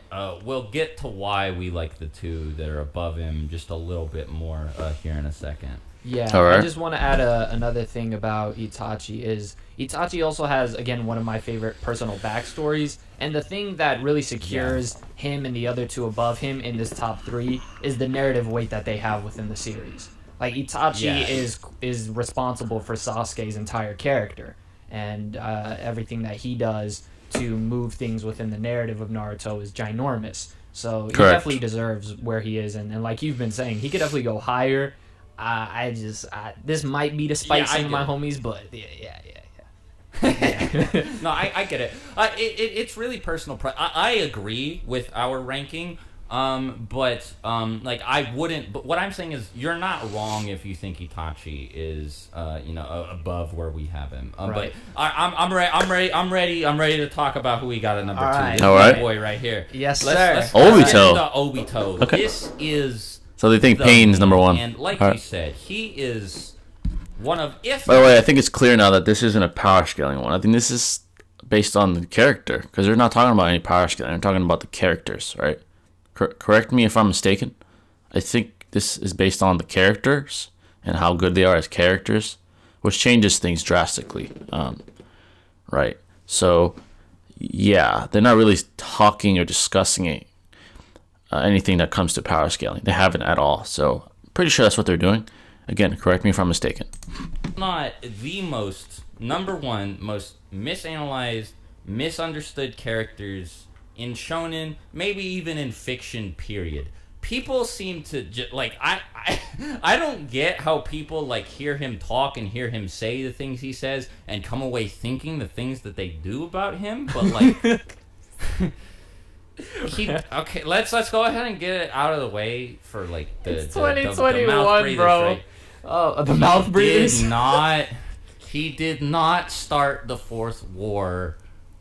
we'll get to why we like the 2 that are above him just a little bit more here in a second. Yeah, I just want to add another thing about Itachi is Itachi also has, again, one of my favorite personal backstories, and the thing that really secures him and the other 2 above him in this top 3 is the narrative weight that they have within the series. Like, Itachi is responsible for Sasuke's entire character. And everything that he does to move things within the narrative of Naruto is ginormous. So he definitely deserves where he is. And like you've been saying, he could definitely go higher. This might be to spite some of my homies, but yeah. No, I get it. It's really personal. I agree with our ranking. But like I wouldn't. But what I'm saying is, you're not wrong if you think Itachi is, above where we have him. Right. But I'm ready. I'm ready to talk about who we got at number All 2. right. This All right. boy right here. Yes, Let's sir. Obito. Obito. Okay. This is. So they think the Pain's man. number 1. And like All you right. said, he is one of. If By the way, I think it's clear now that this isn't a power scaling one. I think this is based on the character, because they're not talking about any power scaling. They're talking about the characters, right? Correct me if I'm mistaken. I think this is based on the characters and how good they are as characters, which changes things drastically, right? So, yeah, they're not really talking or discussing it, anything that comes to power scaling. They haven't at all. So, pretty sure that's what they're doing. Again, correct me if I'm mistaken. not the number one most misanalyzed, misunderstood characters in shonen, maybe even in fiction, period. People seem to I don't get how people like hear him talk and hear him say the things he says and come away thinking the things that they do about him, but like okay, let's go ahead and get it out of the way for like the It's the 2021, mouth breathers, bro. right? Oh, the mouth breathers. He did not start the fourth war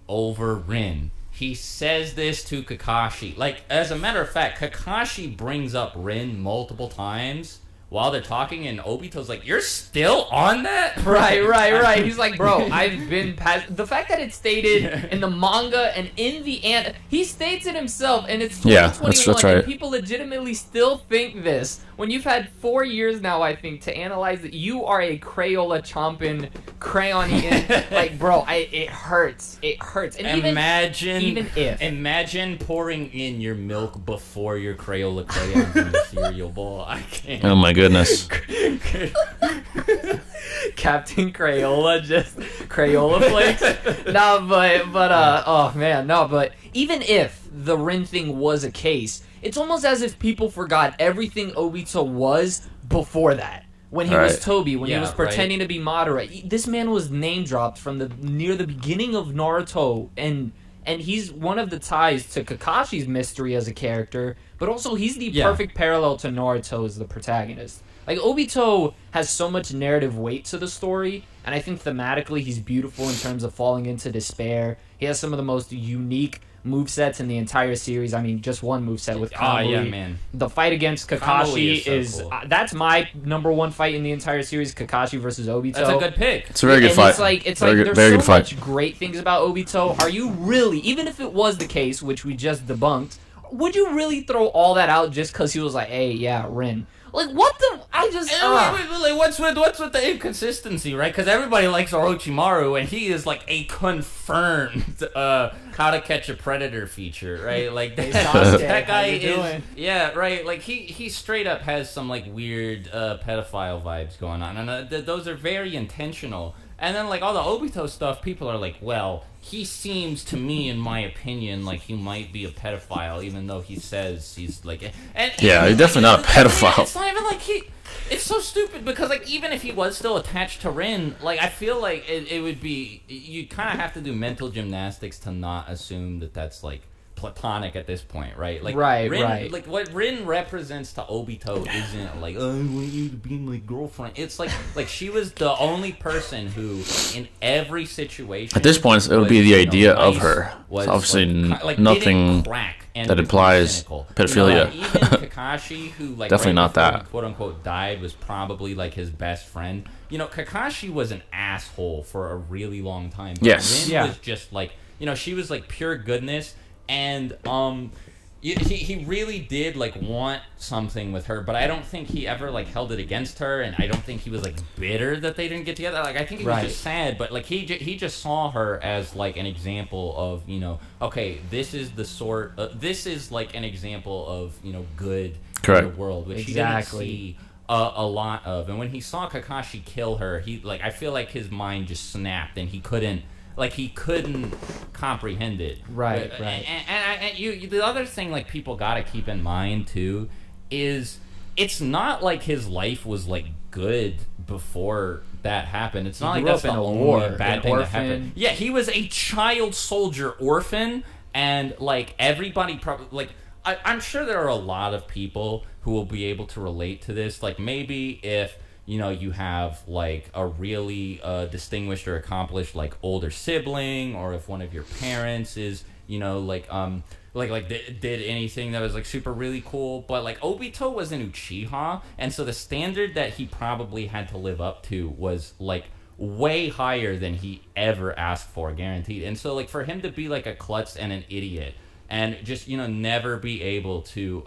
over Rin. He says this to Kakashi. Like, as a matter of fact, Kakashi brings up Rin multiple times while they're talking, and Obito's like, "You're still on that?" Right. He's like, bro, I've been past... The fact that it's stated in the manga and in the he states it himself, and it's 2021, that's right. and people legitimately still think this. When you've had 4 years now, I think, to analyze that you are a Crayola chomping, crayon eating... like, bro, it hurts. It hurts. And Imagine pouring in your milk before your Crayola crayons in the cereal bowl. I can't. Oh my goodness. Captain Crayola, just Crayola flakes. But even if the Rin thing was a case, it's almost as if people forgot everything Obito was before that. When he was Toby, when he was pretending to be Madara, this man was name dropped from near the beginning of Naruto, and he's one of the ties to Kakashi's mystery as a character, but also he's the perfect parallel to Naruto as the protagonist. Like, Obito has so much narrative weight to the story, and I think thematically he's beautiful in terms of falling into despair. He has some of the most unique movesets in the entire series. I mean, just one moveset with Kamui. Oh, yeah, man. The fight against Kakashi is cool. that's my number one fight in the entire series, Kakashi versus Obito. That's a good pick. It's a very good fight. It's like there's very so good fight. much great things about Obito. Are you really, even if it was the case, which we just debunked, would you really throw all that out just because he was like, hey, yeah, Rin? Like, what the... Wait, what's with the inconsistency, right? Because everybody likes Orochimaru, and he is like a confirmed How to Catch a Predator feature, right? Like, that guy is... Yeah, right. Like, he straight up has some, like, weird pedophile vibes going on. And those are very intentional. And then, like, all the Obito stuff, people are like, well, he seems to me, in my opinion, like he might be a pedophile, even though he says he's, like... He's definitely not a pedophile. It's not even like he... It's so stupid, because, like, even if he was still attached to Rin, like, I feel like it would be... You kind of have to do mental gymnastics to not assume that that's, like, platonic at this point, right? Like, Rin, like what Rin represents to Obito isn't like, oh, I want you to be my girlfriend. It's like she was the only person who, in every situation, at this point, it would be the idea of her. It's obviously nothing that implies pedophilia. Even Kakashi, who like definitely not that quote unquote died, was probably like his best friend. You know, Kakashi was an asshole for a really long time. Yes, Rin was just like, you know, she was like pure goodness. And he really did like want something with her, but I don't think he ever like held it against her, and I don't think he was like bitter that they didn't get together. Like, I think he was just sad, but like he just saw her as like an example of, you know, okay, this is the sort this is like an example of, you know, good in the world, which he didn't see a lot of. And when he saw Kakashi kill her, he like, I feel like his mind just snapped, and he couldn't comprehend it. Right. And the other thing, like, people gotta keep in mind too, is it's not like his life was like good before that happened. It's not He like grew that's up the in a only war, bad an thing that orphan. happened. Yeah, he was a child soldier orphan, and like everybody probably like I'm sure there are a lot of people who will be able to relate to this. Like maybe if you have like a really distinguished or accomplished like older sibling, or if one of your parents is did anything that was like super really cool. But like Obito was an Uchiha, and so the standard that he probably had to live up to was like way higher than he ever asked for, guaranteed. And so like for him to be like a klutz and an idiot and just never be able to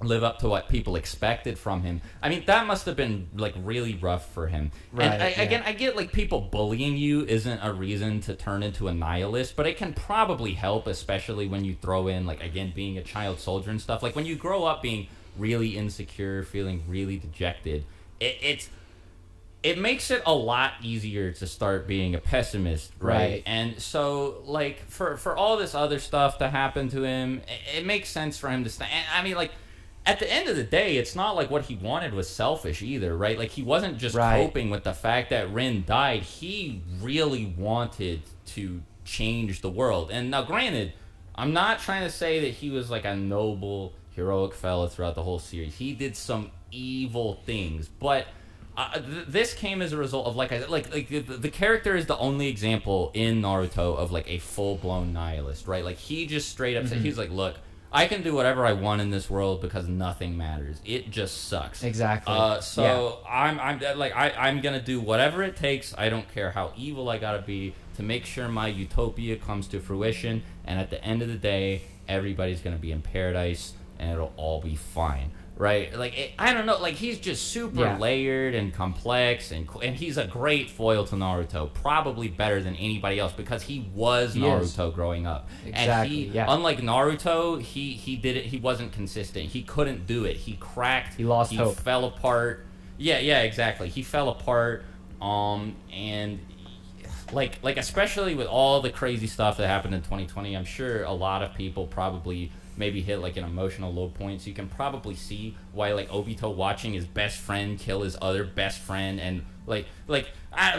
live up to what people expected from him, I mean, that must have been like really rough for him. Right, And yeah. again, I get like people bullying you isn't a reason to turn into a nihilist, but it can probably help, especially when you throw in like, again, being a child soldier and stuff. Like when you grow up being really insecure, feeling really dejected, it makes it a lot easier to start being a pessimist, right? And so, like, for all this other stuff to happen to him, it makes sense for him to stay. I mean, like, at the end of the day, it's not like what he wanted was selfish either, right? Like, he wasn't just coping with the fact that Rin died. He really wanted to change the world. And now, granted, I'm not trying to say that he was, like, a noble, heroic fella throughout the whole series. He did some evil things, but this came as a result of the character is the only example in Naruto of like a full-blown nihilist, right? Like he just straight up said, he's like, look, I can do whatever I want in this world because nothing matters. It just sucks. Exactly. I'm gonna do whatever it takes. I don't care how evil I gotta be to make sure my utopia comes to fruition, and at the end of the day, everybody's gonna be in paradise and it'll all be fine. Right, like I don't know, like he's just super layered and complex, and he's a great foil to Naruto, probably better than anybody else because he was Naruto growing up. Exactly. And unlike Naruto, he did it. He wasn't consistent. He couldn't do it. He cracked. He lost hope. He fell apart. Yeah, exactly. He fell apart. And like especially with all the crazy stuff that happened in 2020, I'm sure a lot of people probably maybe hit like an emotional low point. So you can probably see why like Obito watching his best friend kill his other best friend, and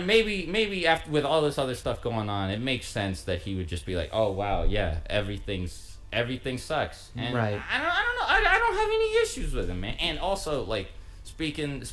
maybe after with all this other stuff going on, it makes sense that he would just be like, oh wow, yeah, everything sucks. And I don't know, I don't have any issues with him, man. And also like speaking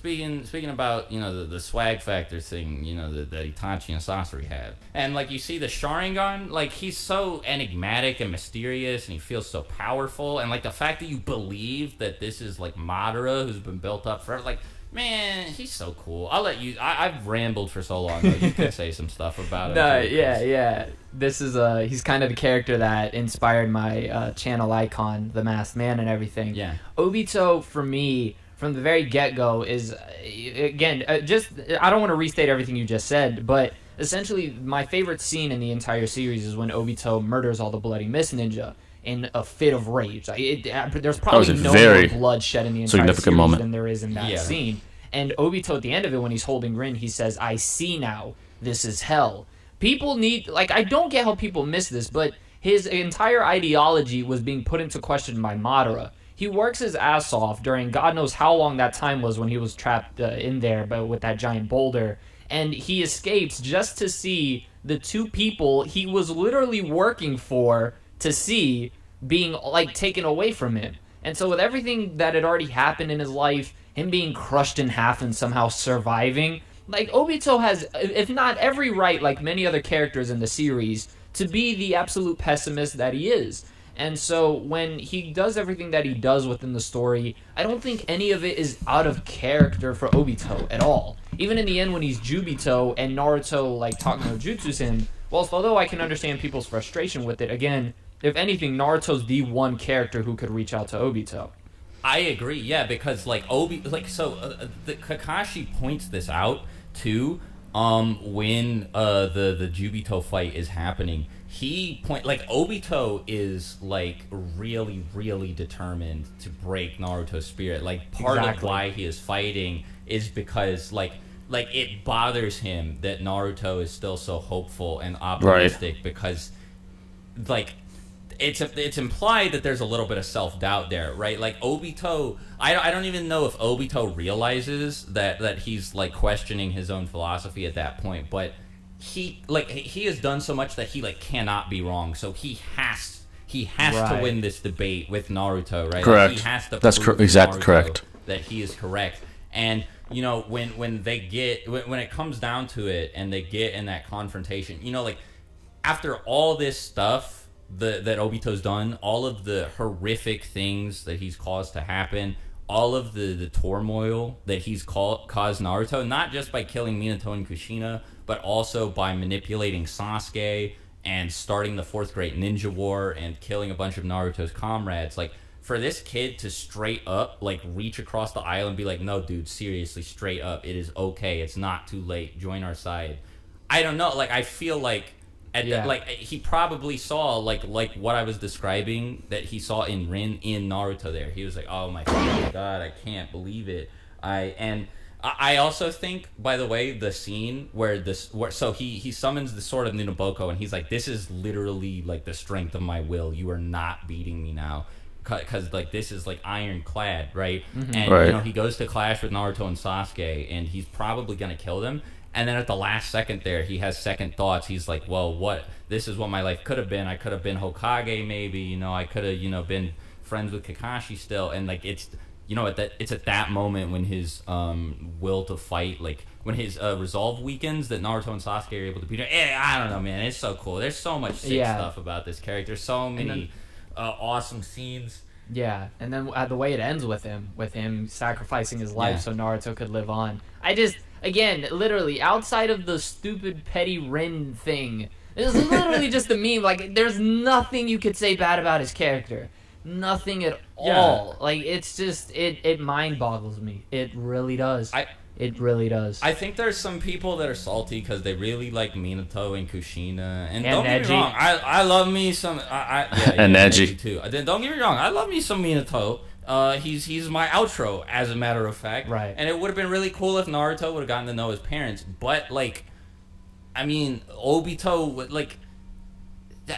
about the swag factor thing, that Itachi and Sasori have, and like you see the Sharingan, like he's so enigmatic and mysterious, and he feels so powerful, and like the fact that you believe that this is like Madara who's been built up forever, like man, he's so cool. I'll let you. I've rambled for so long. Though. You can say some stuff about it. No, yeah. This is he's kind of the character that inspired my channel icon, the Masked Man, and everything. Yeah, Obito for me, from the very get-go, is, again, just, I don't want to restate everything you just said, but essentially my favorite scene in the entire series is when Obito murders all the Bloody Mist Ninja in a fit of rage. There's probably no more bloodshed in the entire series than there is in that scene. And Obito, at the end of it, when he's holding Rin, he says, I see now, this is hell. People need, like, I don't get how people miss this, but his entire ideology was being put into question by Madara. He works his ass off during God knows how long that time was when he was trapped in there, but with that giant boulder. And he escapes just to see the two people he was literally working for to see being, like, taken away from him. And so with everything that had already happened in his life, him being crushed in half and somehow surviving, like, Obito has, if not every right, like many other characters in the series, to be the absolute pessimist that he is. And so when he does everything that he does within the story, I don't think any of it is out of character for Obito at all. Even in the end when he's Jubito and Naruto, like, talking no jutsus him, whilst although I can understand people's frustration with it, again, if anything, Naruto's the one character who could reach out to Obito. I agree, yeah, because, like, the Kakashi points this out, too, when the Jubito fight is happening. Obito is, like, really, really determined to break Naruto's spirit. Like, part of why he is fighting is because, like it bothers him that Naruto is still so hopeful and optimistic, because, like, it's implied that there's a little bit of self-doubt there, right? Like Obito, I don't even know if Obito realizes that he's like questioning his own philosophy at that point, but he has done so much that he like cannot be wrong, so he has to win this debate with Naruto, right? Correct. Like, he has to That's prove exactly Naruto correct. that he is correct. And you know, when it comes down to it and they get in that confrontation, you know, like after all this stuff that Obito's done, all of the horrific things that he's caused to happen, all of the turmoil that he's caused Naruto, not just by killing Minato and Kushina, but also by manipulating Sasuke and starting the 4th Great Ninja War and killing a bunch of Naruto's comrades. Like, for this kid to straight up, like, reach across the aisle and be like, no, dude, seriously, straight up, it is okay. It's not too late. Join our side. I don't know. Like, I feel like, like, he probably saw, like what I was describing that he saw in Rin in Naruto there. He was like, oh my God, I can't believe it. I also think, by the way, the scene where he summons the sword of Ninoboko and he's like, this is literally like the strength of my will. You are not beating me now. Because like this is like ironclad, right? Mm-hmm. And you know, he goes to clash with Naruto and Sasuke, and he's probably gonna kill them. And then at the last second, there he has second thoughts. He's like, well, what? This is what my life could have been. I could have been Hokage, maybe. You know, I could have, you know, been friends with Kakashi still. And like it's, you know, it's at that moment when his will to fight, like when his resolve weakens, that Naruto and Sasuke are able to beat him. I don't know, man. It's so cool. There's so much sick stuff about this character. So many. Awesome scenes. Yeah, and then the way it ends with him sacrificing his life so Naruto could live on. I just, again, literally, outside of the stupid petty Rin thing, it's literally just a meme. Like, there's nothing you could say bad about his character. Nothing at all. Like, it's just, it mind boggles me. It really does. It really does. I think there's some people that are salty because they really like Minato and Kushina. And don't get me wrong, I love me some... and Neji. too. Don't get me wrong, I love me some Minato. He's my outro, as a matter of fact. Right. And it would have been really cool if Naruto would have gotten to know his parents. But, like, I mean, Obito, like...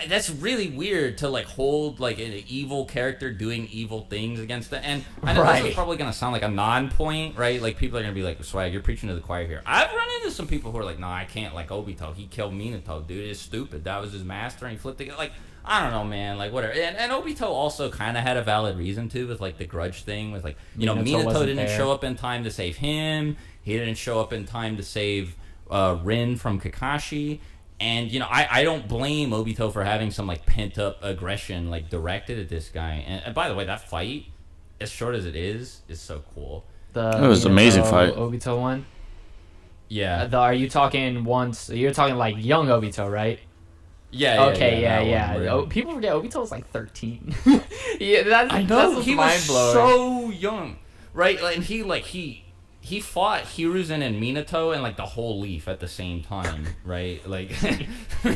That's really weird to, like, hold, like, an evil character doing evil things against it. And I know this is probably going to sound like a non-point, right? Like, people are going to be like, Swag, you're preaching to the choir here. I've run into some people who are like, no, I can't like Obito. He killed Minato, dude. It's stupid. That was his master, and he flipped it. Like, I don't know, man. Like, whatever. And Obito also kind of had a valid reason, too, with, like, the grudge thing. With, like, you know, Minato didn't show up in time to save him. He didn't show up in time to save Rin from Kakashi. And, you know, I don't blame Obito for having some, like, pent-up aggression, like, directed at this guy. And by the way, that fight, as short as it is so cool. It was an amazing fight. Obito one? Yeah. Are you talking you're talking, like, young Obito, right? Yeah. Okay, yeah. People forget Obito was, like, 13. I know, that's he was mind-blowing. so young. Right? And he fought Hiruzen and Minato and, like, the whole Leaf at the same time, right? Like,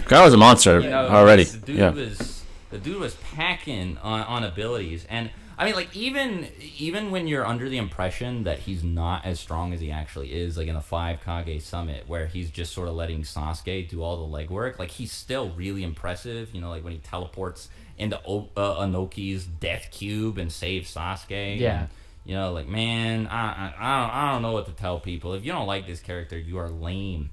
guy was a monster already. The dude was packing on abilities, and I mean, like, even when you're under the impression that he's not as strong as he actually is, like in the 5 Kage Summit, where he's just sort of letting Sasuke do all the legwork, like, he's still really impressive. You know, like when he teleports into Anoki's Death Cube and saves Sasuke. Yeah. And, you know, like, man, I don't know what to tell people. If you don't like this character, you are lame.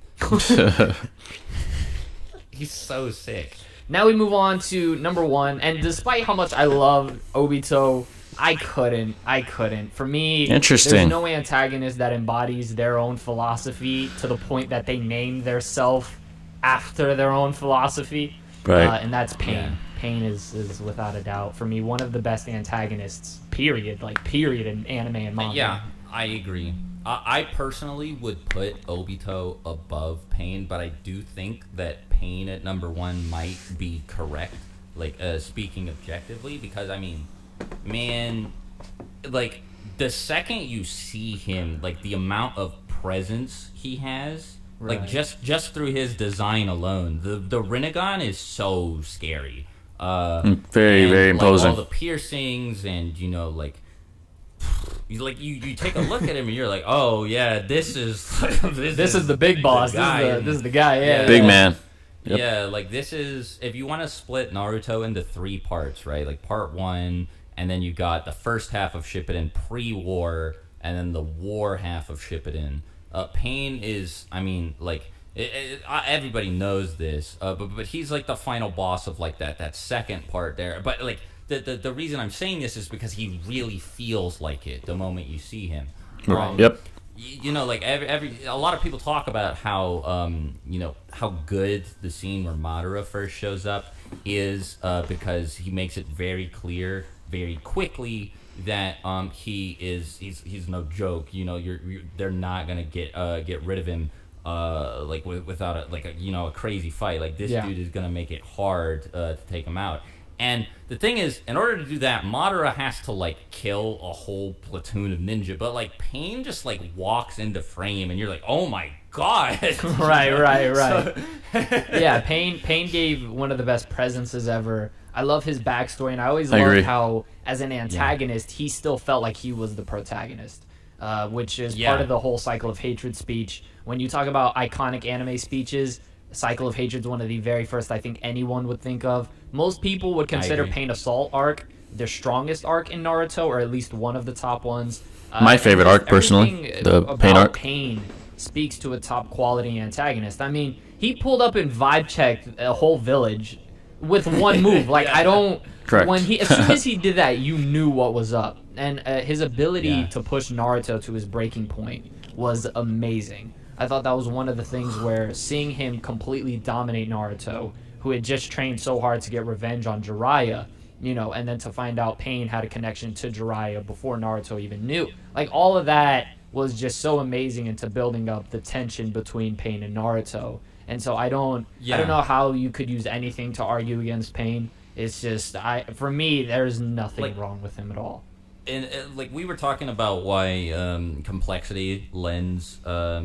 He's so sick. Now we move on to number 1, and despite how much I love Obito, I couldn't. For me, interesting. There's no antagonist that embodies their own philosophy to the point that they name their self after their own philosophy. Right. And that's Pain. Yeah. Pain is without a doubt, for me, one of the best antagonists, period in anime and manga. Yeah, I agree. I personally would put Obito above Pain, but I do think that Pain at number 1 might be correct, like, speaking objectively, because, I mean, man, like, the second you see him, like, the amount of presence he has, right. like, just through his design alone, the Rinnegan is so scary. Very imposing. Like, all the piercings and, you know, like, you take a look at him and you're like, oh yeah, this is this is the big boss. This is the guy. Yeah, big man. Yep. Yeah, like this is, if you want to split Naruto into 3 parts, right? Like part 1, and then you got the first half of Shippuden pre-war, and then the war half of Shippuden. Pain is, I mean, like everybody knows this, but he's like the final boss of like that second part there. But like the reason I'm saying this is because he really feels like it the moment you see him. Yep. You know, like a lot of people talk about how you know, how good the scene where Madara first shows up is, because he makes it very clear very quickly that he's no joke. You know, they're not gonna get rid of him like without a crazy fight. Like this dude is gonna make it hard to take him out. And the thing is, in order to do that, Madara has to like kill a whole platoon of ninja, but like Pain just like walks into frame, and you're like, oh my god! Right. So, yeah, Pain gave one of the best presences ever. I love his backstory, and I always loved how, as an antagonist, he still felt like he was the protagonist, which is part of the whole Cycle of Hatred speech. When you talk about iconic anime speeches, Cycle of Hatred is one of the very first I think anyone would think of. Most people would consider Pain Assault arc their strongest arc in Naruto, or at least one of the top ones. My favorite arc, personally, the Pain arc. Pain speaks to a top quality antagonist. I mean, he pulled up and vibe checked a whole village with one move. Like, I don't... Correct. As soon as he did that, you knew what was up. And his ability to push Naruto to his breaking point was amazing. I thought that was one of the things where seeing him completely dominate Naruto, who had just trained so hard to get revenge on Jiraiya, you know, and then to find out Pain had a connection to Jiraiya before Naruto even knew. Like, all of that was just so amazing into building up the tension between Pain and Naruto. And so I don't know how you could use anything to argue against Pain. It's just, for me, there's nothing wrong with him at all. And like we were talking about why complexity lends, why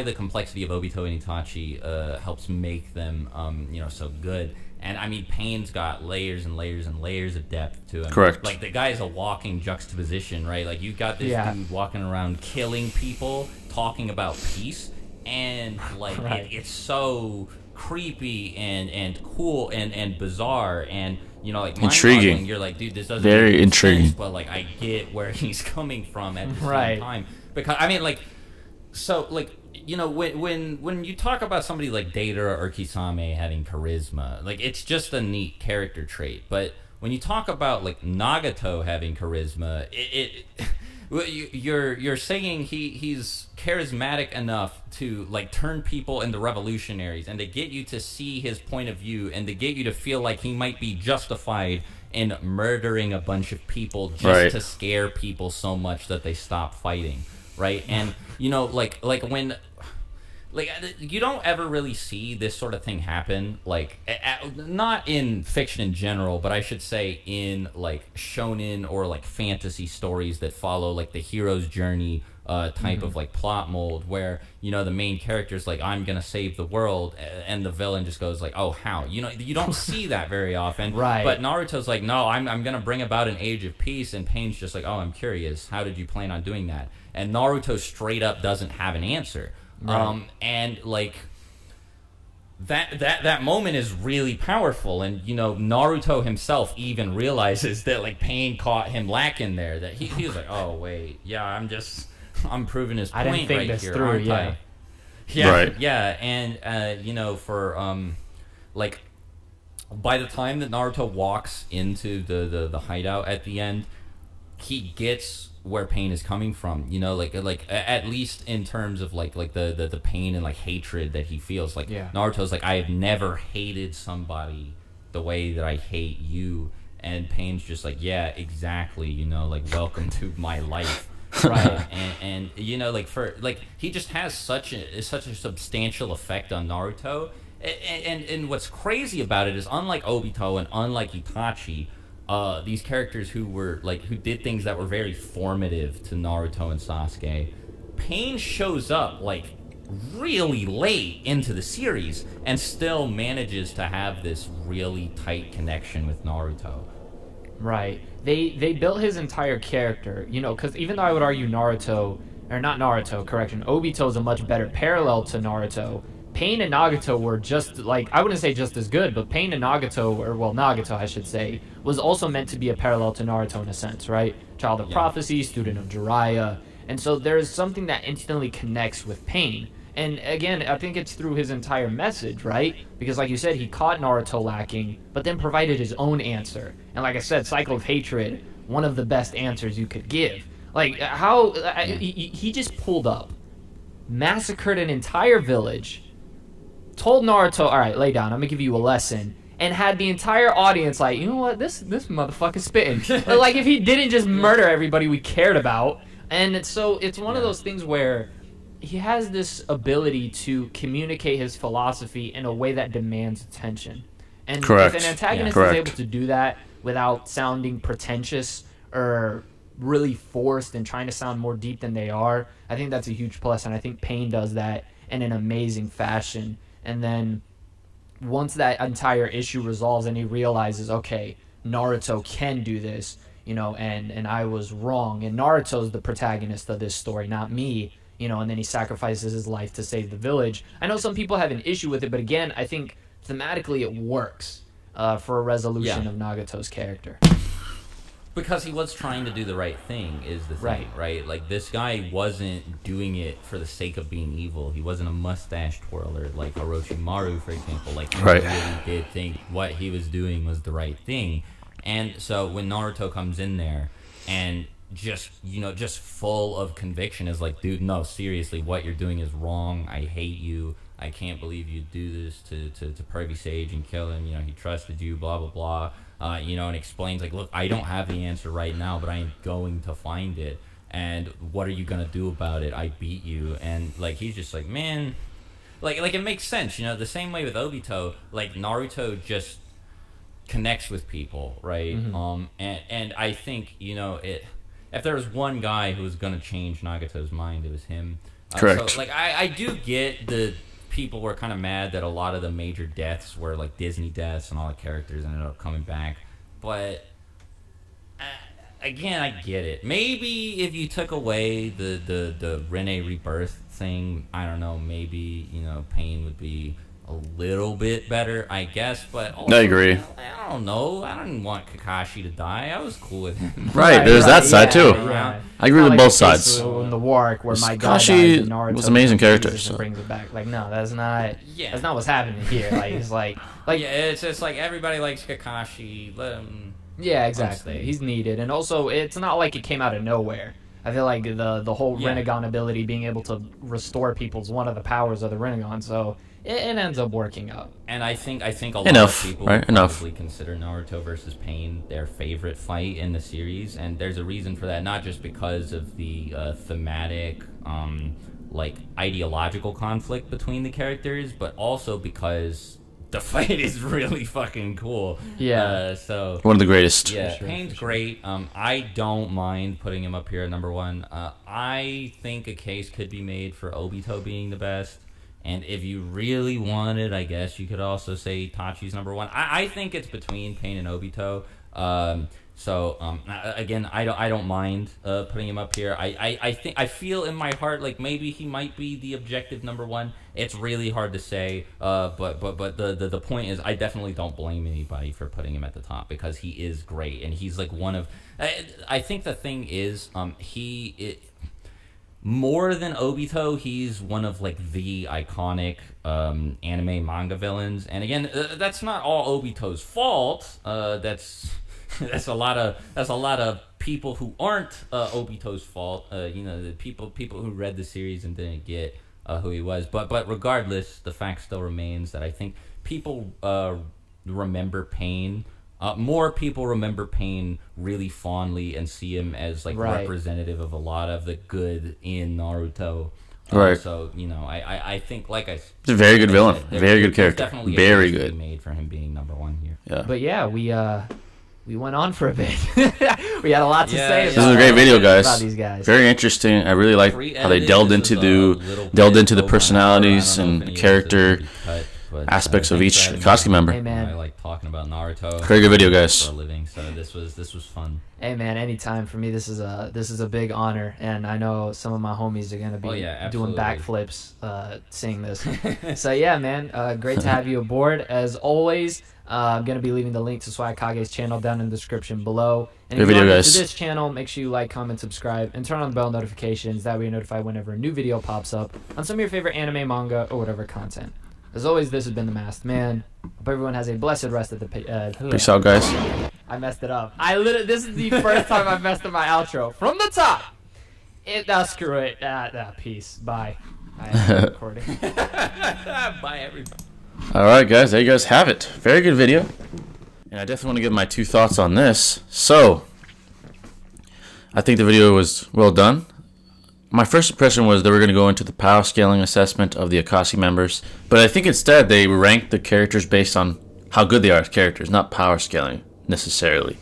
the complexity of Obito and Itachi helps make them so good. And I mean, Pain's got layers and layers and layers of depth to him. Correct. Like the guy is a walking juxtaposition, right? Like you've got this dude walking around killing people, talking about peace, and like it's so creepy and cool and bizarre and like intriguing. You're like, dude, this doesn't very make intriguing sense, but like I get where he's coming from at the same time. Because I mean, like, so like, when you talk about somebody like Deidara or Kisame having charisma, like it's just a neat character trait. But when you talk about like Nagato having charisma, you're saying he's charismatic enough to like turn people into revolutionaries and to get you to see his point of view and to get you to feel like he might be justified in murdering a bunch of people just to scare people so much that they stop fighting, right? And like when you don't ever really see this sort of thing happen, like not in fiction in general, but I should say in like shonen or like fantasy stories that follow like the hero's journey type of like plot mold, where the main character's like, I'm gonna save the world, and the villain just goes like, oh, how? You don't see that very often. Right. But Naruto's like, no, I'm gonna bring about an age of peace, and Pain's just like, oh, I'm curious, how did you plan on doing that? And Naruto straight up doesn't have an answer. And like that moment is really powerful, and Naruto himself even realizes that like Pain caught him lacking there, that he was like, oh wait, I'm proving his point. I didn't think right this here, through. aren't I? And for like by the time that Naruto walks into the hideout at the end, he gets where Pain is coming from, like at least in terms of like the pain and like hatred that he feels. Like Naruto's like, I have never hated somebody the way that I hate you, and Pain's just like, yeah, exactly, like, welcome to my life. Right. and like for like he just has such a substantial effect on Naruto, and what's crazy about it is, unlike Obito and unlike Itachi, these characters who did things that were very formative to Naruto and Sasuke, Pain shows up like really late into the series and still manages to have this really tight connection with Naruto. Right. They built his entire character, because even though I would argue Obito is a much better parallel to Naruto, Pain and Nagato were just like, I wouldn't say just as good, but Pain and Nagato, or well, Nagato I should say, was also meant to be a parallel to Naruto in a sense, right? Child of Prophecy, student of Jiraiya, and so there's something that instantly connects with Pain. And again, I think it's through his entire message, right? Because like you said, he caught Naruto lacking, but then provided his own answer. And like I said, Cycle of Hatred, one of the best answers you could give. Like, how he just pulled up, massacred an entire village, told Naruto, all right, lay down, I'm gonna give you a lesson, and had the entire audience like, you know what, this motherfucker's spitting. Like, if he didn't just murder everybody we cared about. And so it's one of those things where he has this ability to communicate his philosophy in a way that demands attention. And Correct. if an antagonist Correct. is able to do that without sounding pretentious or really forced and trying to sound more deep than they are, I think that's a huge plus. And I think Pain does that in an amazing fashion. And then once that entire issue resolves and he realizes, okay, Naruto can do this, you know, and I was wrong, and Naruto's the protagonist of this story, not me, you know, and then he sacrifices his life to save the village. I know some people have an issue with it, but again, I think thematically it works for a resolution of Nagato's character. Because he was trying to do the right thing is the thing, right? Like, this guy wasn't doing it for the sake of being evil. He wasn't a mustache twirler like Orochimaru, for example. Like, he really did think what he was doing was the right thing. And so when Naruto comes in there and just, you know, just full of conviction is like, dude, no, seriously, what you're doing is wrong. I hate you. I can't believe you do this to Pervy Sage and kill him. You know, he trusted you, blah, blah, blah. You know, and explains, like, look, I don't have the answer right now, but I am going to find it. And what are you going to do about it? I beat you. And, like, he's just like, man, like it makes sense, you know, the same way with Obito, like, Naruto just connects with people, right? And I think, you know, if there was one guy who was going to change Nagato's mind, it was him. Correct. So, like, I do get the people were kind of mad that a lot of the major deaths were like Disney deaths and all the characters ended up coming back, but again, I get it. Maybe if you took away the Rene rebirth thing, I don't know, maybe, you know, Pain would be a little bit better, I guess, but also, I agree. I don't know. I didn't want Kakashi to die. I was cool with him. Right, there's that side too. Yeah. I agree with both sides. In the war arc where my guy Kakashi dies and Naruto was an amazing character, Jesus so. brings it back. Like, no, that's not what's happening here. Like, it's like yeah, it's just like everybody likes Kakashi. Let him. Yeah, exactly. He's needed, and also it's not like it came out of nowhere. I feel like the whole Rinnegan ability, being able to restore people, is one of the powers of the Rinnegan. So it ends up working out. And I think a lot of people would probably consider Naruto versus Pain their favorite fight in the series, and there's a reason for that. Not just because of the thematic, like ideological conflict between the characters, but also because the fight is really fucking cool. Yeah. So one of the greatest. Yeah, Pain's great. I don't mind putting him up here at number 1. I think a case could be made for Obito being the best. And if you really wanted, I guess you could also say Itachi's number 1. I think it's between Pain and Obito. Again, I don't mind putting him up here. I feel in my heart like maybe he might be the objective number 1. It's really hard to say. But the point is, I definitely don't blame anybody for putting him at the top because he is great and he's like one of. I think the thing is, more than Obito, he's one of like the iconic anime manga villains. And again, that's not all Obito's fault. That's a lot of people who aren't Obito's fault. You know, the people who read the series and didn't get who he was. But regardless, the fact still remains that I think people remember Pain. More people remember Pain really fondly and see him as like representative of a lot of the good in Naruto. Right. So, you know, I think, like I said, He's a very good villain. Very good character. Definitely very a case to good. be made for him being number 1 here. Yeah. But yeah, we went on for a bit. We had a lot to say. This is a great video, guys. About these guys. Very interesting. I really like how they delved into the personalities and the character. But, aspects of thanks each for having Akatsuki me. member. Hey, man. I like talking about Naruto. Very good video, guys. For a living, so this was fun. Hey man, anytime for me. This is a big honor, and I know some of my homies are gonna be doing backflips seeing this. So yeah, man, great to have you aboard. As always, I'm gonna be leaving the link to Swag Kage's channel down in the description below. And Good if video, you're new guys. to this channel, make sure you like, comment, subscribe, and turn on the bell notifications. That way you're notified whenever a new video pops up on some of your favorite anime, manga, or whatever content. As always, this has been the Masked Man. Hope everyone has a blessed rest of the Peace out, guys. I messed it up. This is the first time I've messed up my outro. From the top. Screw it. Peace. Bye. I am recording. Bye, everybody. All right, guys. There you guys have it. Very good video. And I definitely want to give my 2 thoughts on this. So, I think the video was well done. My first impression was they were going to go into the power scaling assessment of the Akatsuki members, but I think instead they ranked the characters based on how good they are as characters, not power scaling necessarily.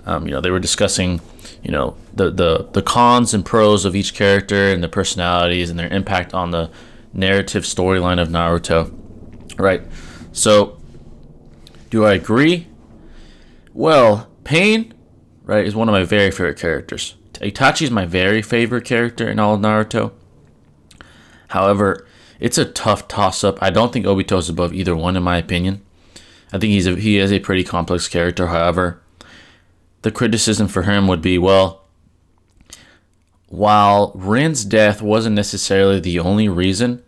They were discussing, the cons and pros of each character and the personalities and their impact on the narrative storyline of Naruto. Right. So, do I agree? Well, Pain, right, is one of my very favorite characters. Itachi is my very favorite character in all of Naruto. However, it's a tough toss-up. I don't think Obito is above either one, in my opinion. I think he is a pretty complex character. However, the criticism for him would be, well, while Rin's death wasn't necessarily the only reason,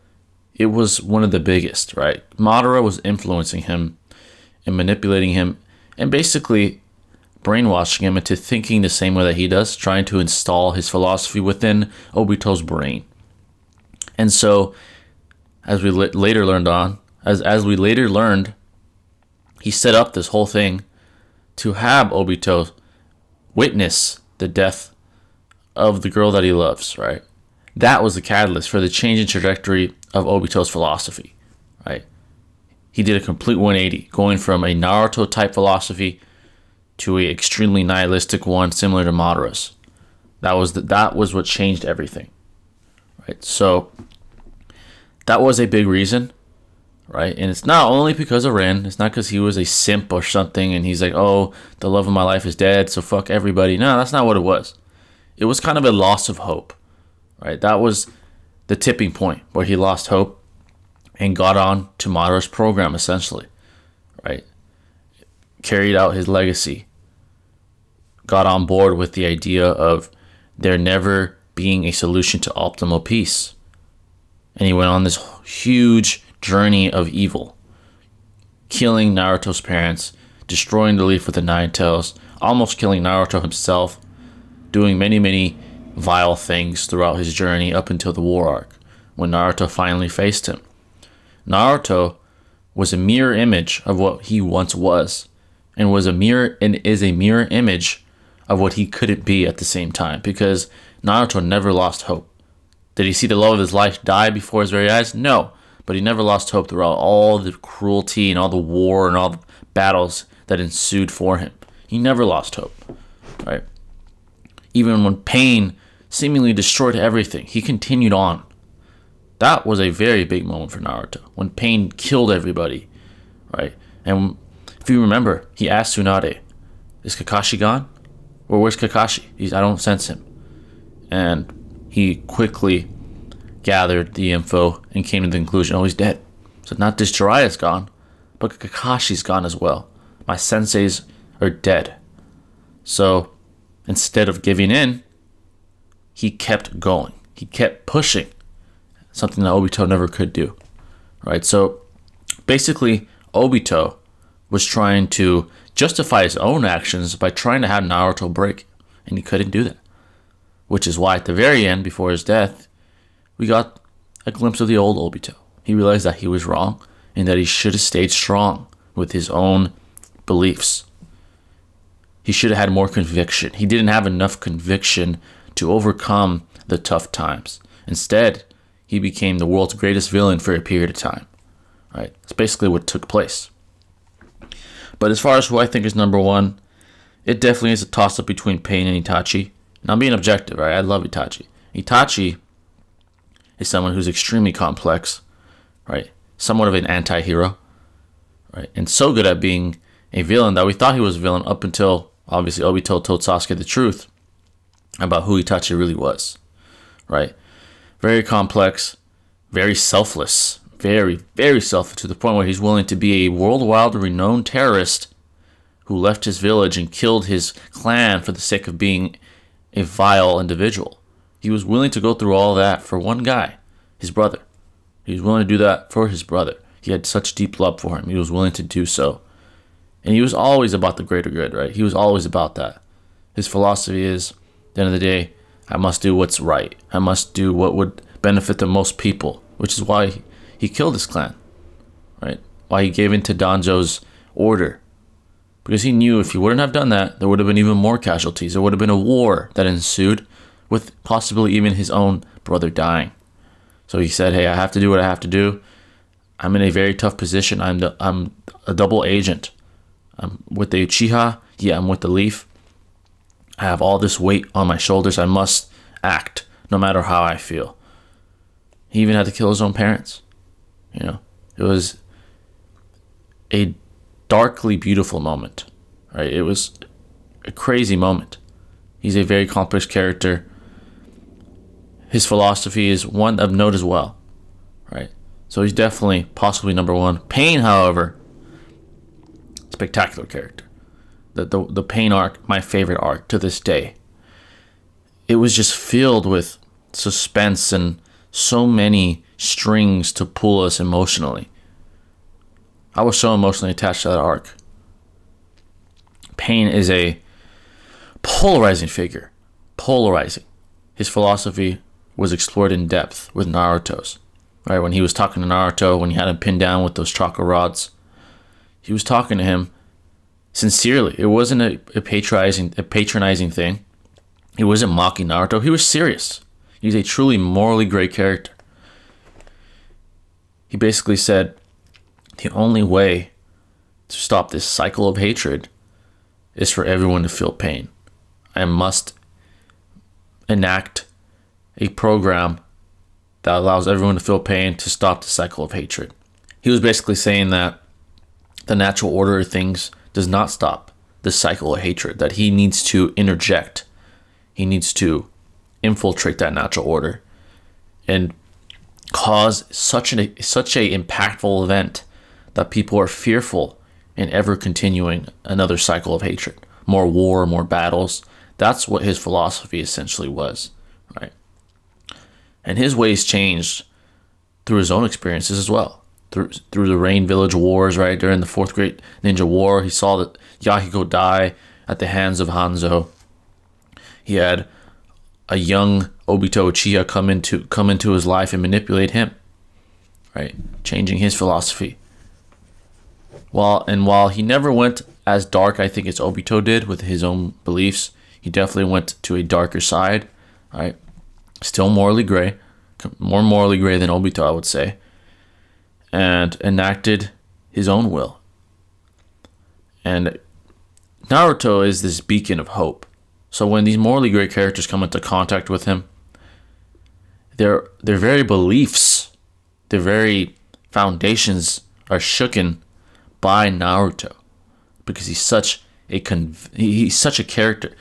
it was one of the biggest, right? Madara was influencing him and manipulating him and basically brainwashing him into thinking the same way that he does, trying to install his philosophy within Obito's brain. And so, as we later learned, he set up this whole thing to have Obito witness the death of the girl that he loves, right? That was the catalyst for the change in trajectory of Obito's philosophy, right? He did a complete 180, going from a Naruto-type philosophy to a extremely nihilistic one, similar to Madara's. That was what changed everything, right? So that was a big reason, right? And it's not only because of Rin. It's not because he was a simp or something, and he's like, oh, the love of my life is dead, so fuck everybody. No, that's not what it was. It was kind of a loss of hope, right? That was the tipping point where he lost hope and got on to Madara's program, essentially, right? Carried out his legacy. Got on board with the idea of there never being a solution to optimal peace. And he went on this huge journey of evil, killing Naruto's parents, destroying the Leaf with the Nine Tails, almost killing Naruto himself, doing many, many vile things throughout his journey up until the war arc, when Naruto finally faced him. Naruto was a mirror image of what he once was, and is a mirror image of what he couldn't be at the same time, because Naruto never lost hope. Did he see the love of his life die before his very eyes? No, but he never lost hope throughout all the cruelty and all the war and all the battles that ensued for him. He never lost hope, right? Even when Pain seemingly destroyed everything, he continued on. That was a very big moment for Naruto, when Pain killed everybody, right? And if you remember, he asked Tsunade, is Kakashi gone? Or where's Kakashi? I don't sense him. And he quickly gathered the info and came to the conclusion, oh, he's dead. So not just Jiraiya's gone, but Kakashi's gone as well. My senseis are dead. So instead of giving in, he kept going. He kept pushing, something that Obito never could do, right? So basically, Obito was trying to justify his own actions by trying to have Naruto break, and he couldn't do that. Which is why at the very end, before his death, we got a glimpse of the old Obito. He realized that he was wrong, and that he should have stayed strong with his own beliefs. He should have had more conviction. He didn't have enough conviction to overcome the tough times. Instead, he became the world's greatest villain for a period of time. Right? That's basically what took place. But as far as who I think is number one, it definitely is a toss-up between Pain and Itachi. And I'm being objective, right? I love Itachi. Itachi is someone who's extremely complex, right? somewhat of an anti-hero, right? And so good at being a villain that we thought he was a villain up until, obviously, Obito told Sasuke the truth about who Itachi really was, right? Very complex, very selfless, very, very selfless, to the point where he's willing to be a worldwide renowned terrorist who left his village and killed his clan for the sake of being a vile individual. He was willing to go through all that for one guy, his brother. He was willing to do that for his brother. He had such deep love for him. He was willing to do so. And he was always about the greater good, right? He was always about that. His philosophy is, at the end of the day, I must do what's right. I must do what would benefit the most people, which is why he killed his clan, right? Why he gave in to Danjo's order. Because he knew if he wouldn't have done that, there would have been even more casualties. There would have been a war that ensued, with possibly even his own brother dying. So he said, hey, I have to do what I have to do. I'm in a very tough position. I'm a double agent. I'm with the Uchiha. Yeah, I'm with the Leaf. I have all this weight on my shoulders. I must act no matter how I feel. He even had to kill his own parents. You know, it was a darkly beautiful moment, right? It was a crazy moment. He's a very accomplished character. His philosophy is one of note as well, right? So he's definitely possibly number one. Pain, however, spectacular character. The Pain arc, my favorite arc to this day. It was just filled with suspense and so many strings to pull us emotionally. I was so emotionally attached to that arc. Pain is a polarizing figure. Polarizing. His philosophy was explored in depth with Naruto's. Right, when he was talking to Naruto, when he had him pinned down with those chakra rods, he was talking to him sincerely. It wasn't a patronizing thing. He wasn't mocking Naruto. He was serious. He's a truly morally great character. He basically said, the only way to stop this cycle of hatred is for everyone to feel pain. I must enact a program that allows everyone to feel pain to stop the cycle of hatred. He was basically saying that the natural order of things does not stop the cycle of hatred, that he needs to interject. He needs to infiltrate that natural order and cause such a impactful event that people are fearful in ever continuing another cycle of hatred. More war, more battles. That's what his philosophy essentially was, right? And his ways changed through his own experiences as well. Through the Rain Village Wars, right? During the Fourth Great Ninja War, he saw that Yahiko die at the hands of Hanzo. He had a young Obito Uchiha come into his life and manipulate him, right? Changing his philosophy. While he never went as dark, I think, as Obito did with his own beliefs, he definitely went to a darker side, right? Still morally gray, more morally gray than Obito, I would say, and enacted his own will. And Naruto is this beacon of hope. So when these morally gray characters come into contact with him, their very beliefs, their very foundations are shooken by Naruto, because he's such a character.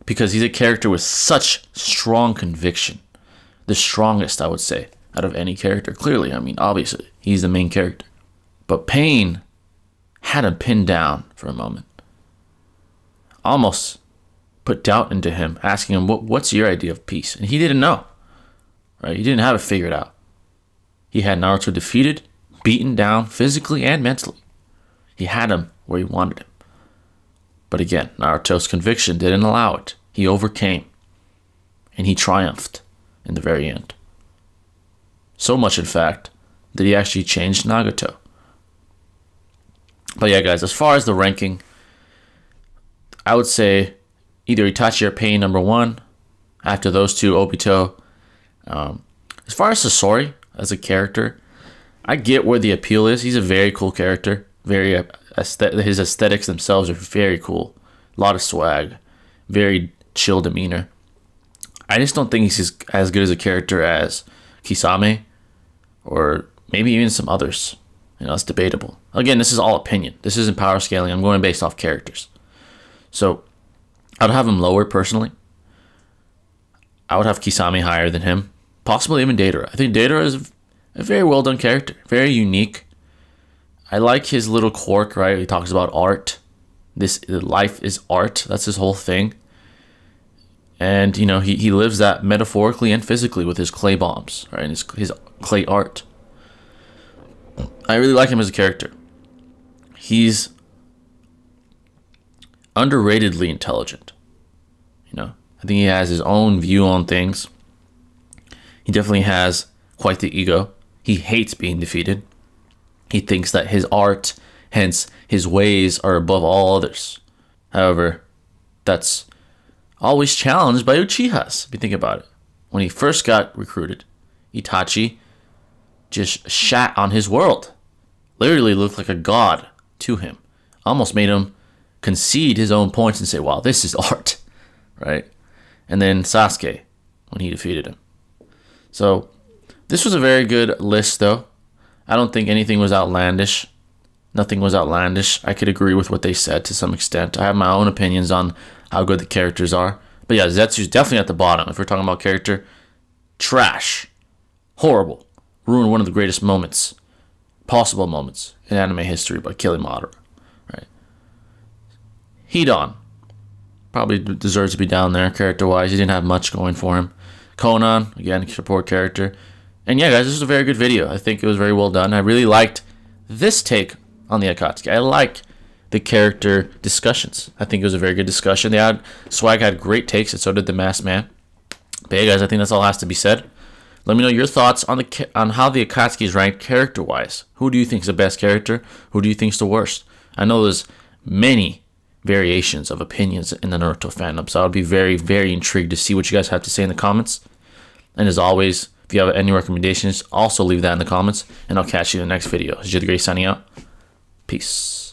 Because he's a character with such strong conviction. The strongest, I would say, out of any character. Clearly, I mean, obviously, he's the main character. But Pain had him pinned down for a moment. Almost put doubt into him, asking him, what's your idea of peace? And he didn't know. Right? He didn't have it figured out. He had Naruto defeated, beaten down physically and mentally. He had him where he wanted him. But again, Naruto's conviction didn't allow it. He overcame. And he triumphed in the very end. So much, in fact, that he actually changed Nagato. But yeah, guys, as far as the ranking, I would say either Itachi or Pain number one. After those two, Obito. As far as Sasori as a character, I get where the appeal is. He's a very cool character. His aesthetics themselves are very cool. A lot of swag. Very chill demeanor. I just don't think he's as good as a character as Kisame or maybe even some others. You know, it's debatable. Again, this is all opinion. This isn't power scaling. I'm going based off characters. So I'd have him lower personally. I would have Kisame higher than him. Possibly even Deidara. I think Deidara is a very well done character. Very unique. I like his little quirk, right? He talks about art. This life is art. That's his whole thing. And, you know, he lives that metaphorically and physically with his clay bombs, right? And his clay art. I really like him as a character. He's underratedly intelligent. You know, I think he has his own view on things. He definitely has quite the ego. He hates being defeated. He thinks that his art, hence his ways, are above all others. However, that's always challenged by Uchihas, if you think about it. When he first got recruited, Itachi just shat on his world. Literally looked like a god to him. Almost made him concede his own points and say, wow, this is art, right? And then Sasuke, when he defeated him. So, this was a very good list, though. I don't think anything was outlandish. Nothing was outlandish. I could agree with what they said to some extent. I have my own opinions on how good the characters are. But yeah, Zetsu's definitely at the bottom. If we're talking about character, trash. Horrible. Ruined one of the greatest moments, possible moments in anime history by killing Madara. Right. Hidan probably deserves to be down there character-wise. He didn't have much going for him. Conan, again, support character. And yeah, guys, this is a very good video. I think it was very well done. I really liked this take on the Akatsuki. I like the character discussions. I think it was a very good discussion. Swag had great takes, and so did the Masked Man. But yeah, guys, I think that's all has to be said. Let me know your thoughts on how the Akatsuki is ranked character-wise. Who do you think is the best character? Who do you think is the worst? I know there's many variations of opinions in the Naruto fandom, so I would be very, very intrigued to see what you guys have to say in the comments. And as always, if you have any recommendations, also leave that in the comments, and I'll catch you in the next video. This is Jay the Great signing out. Peace.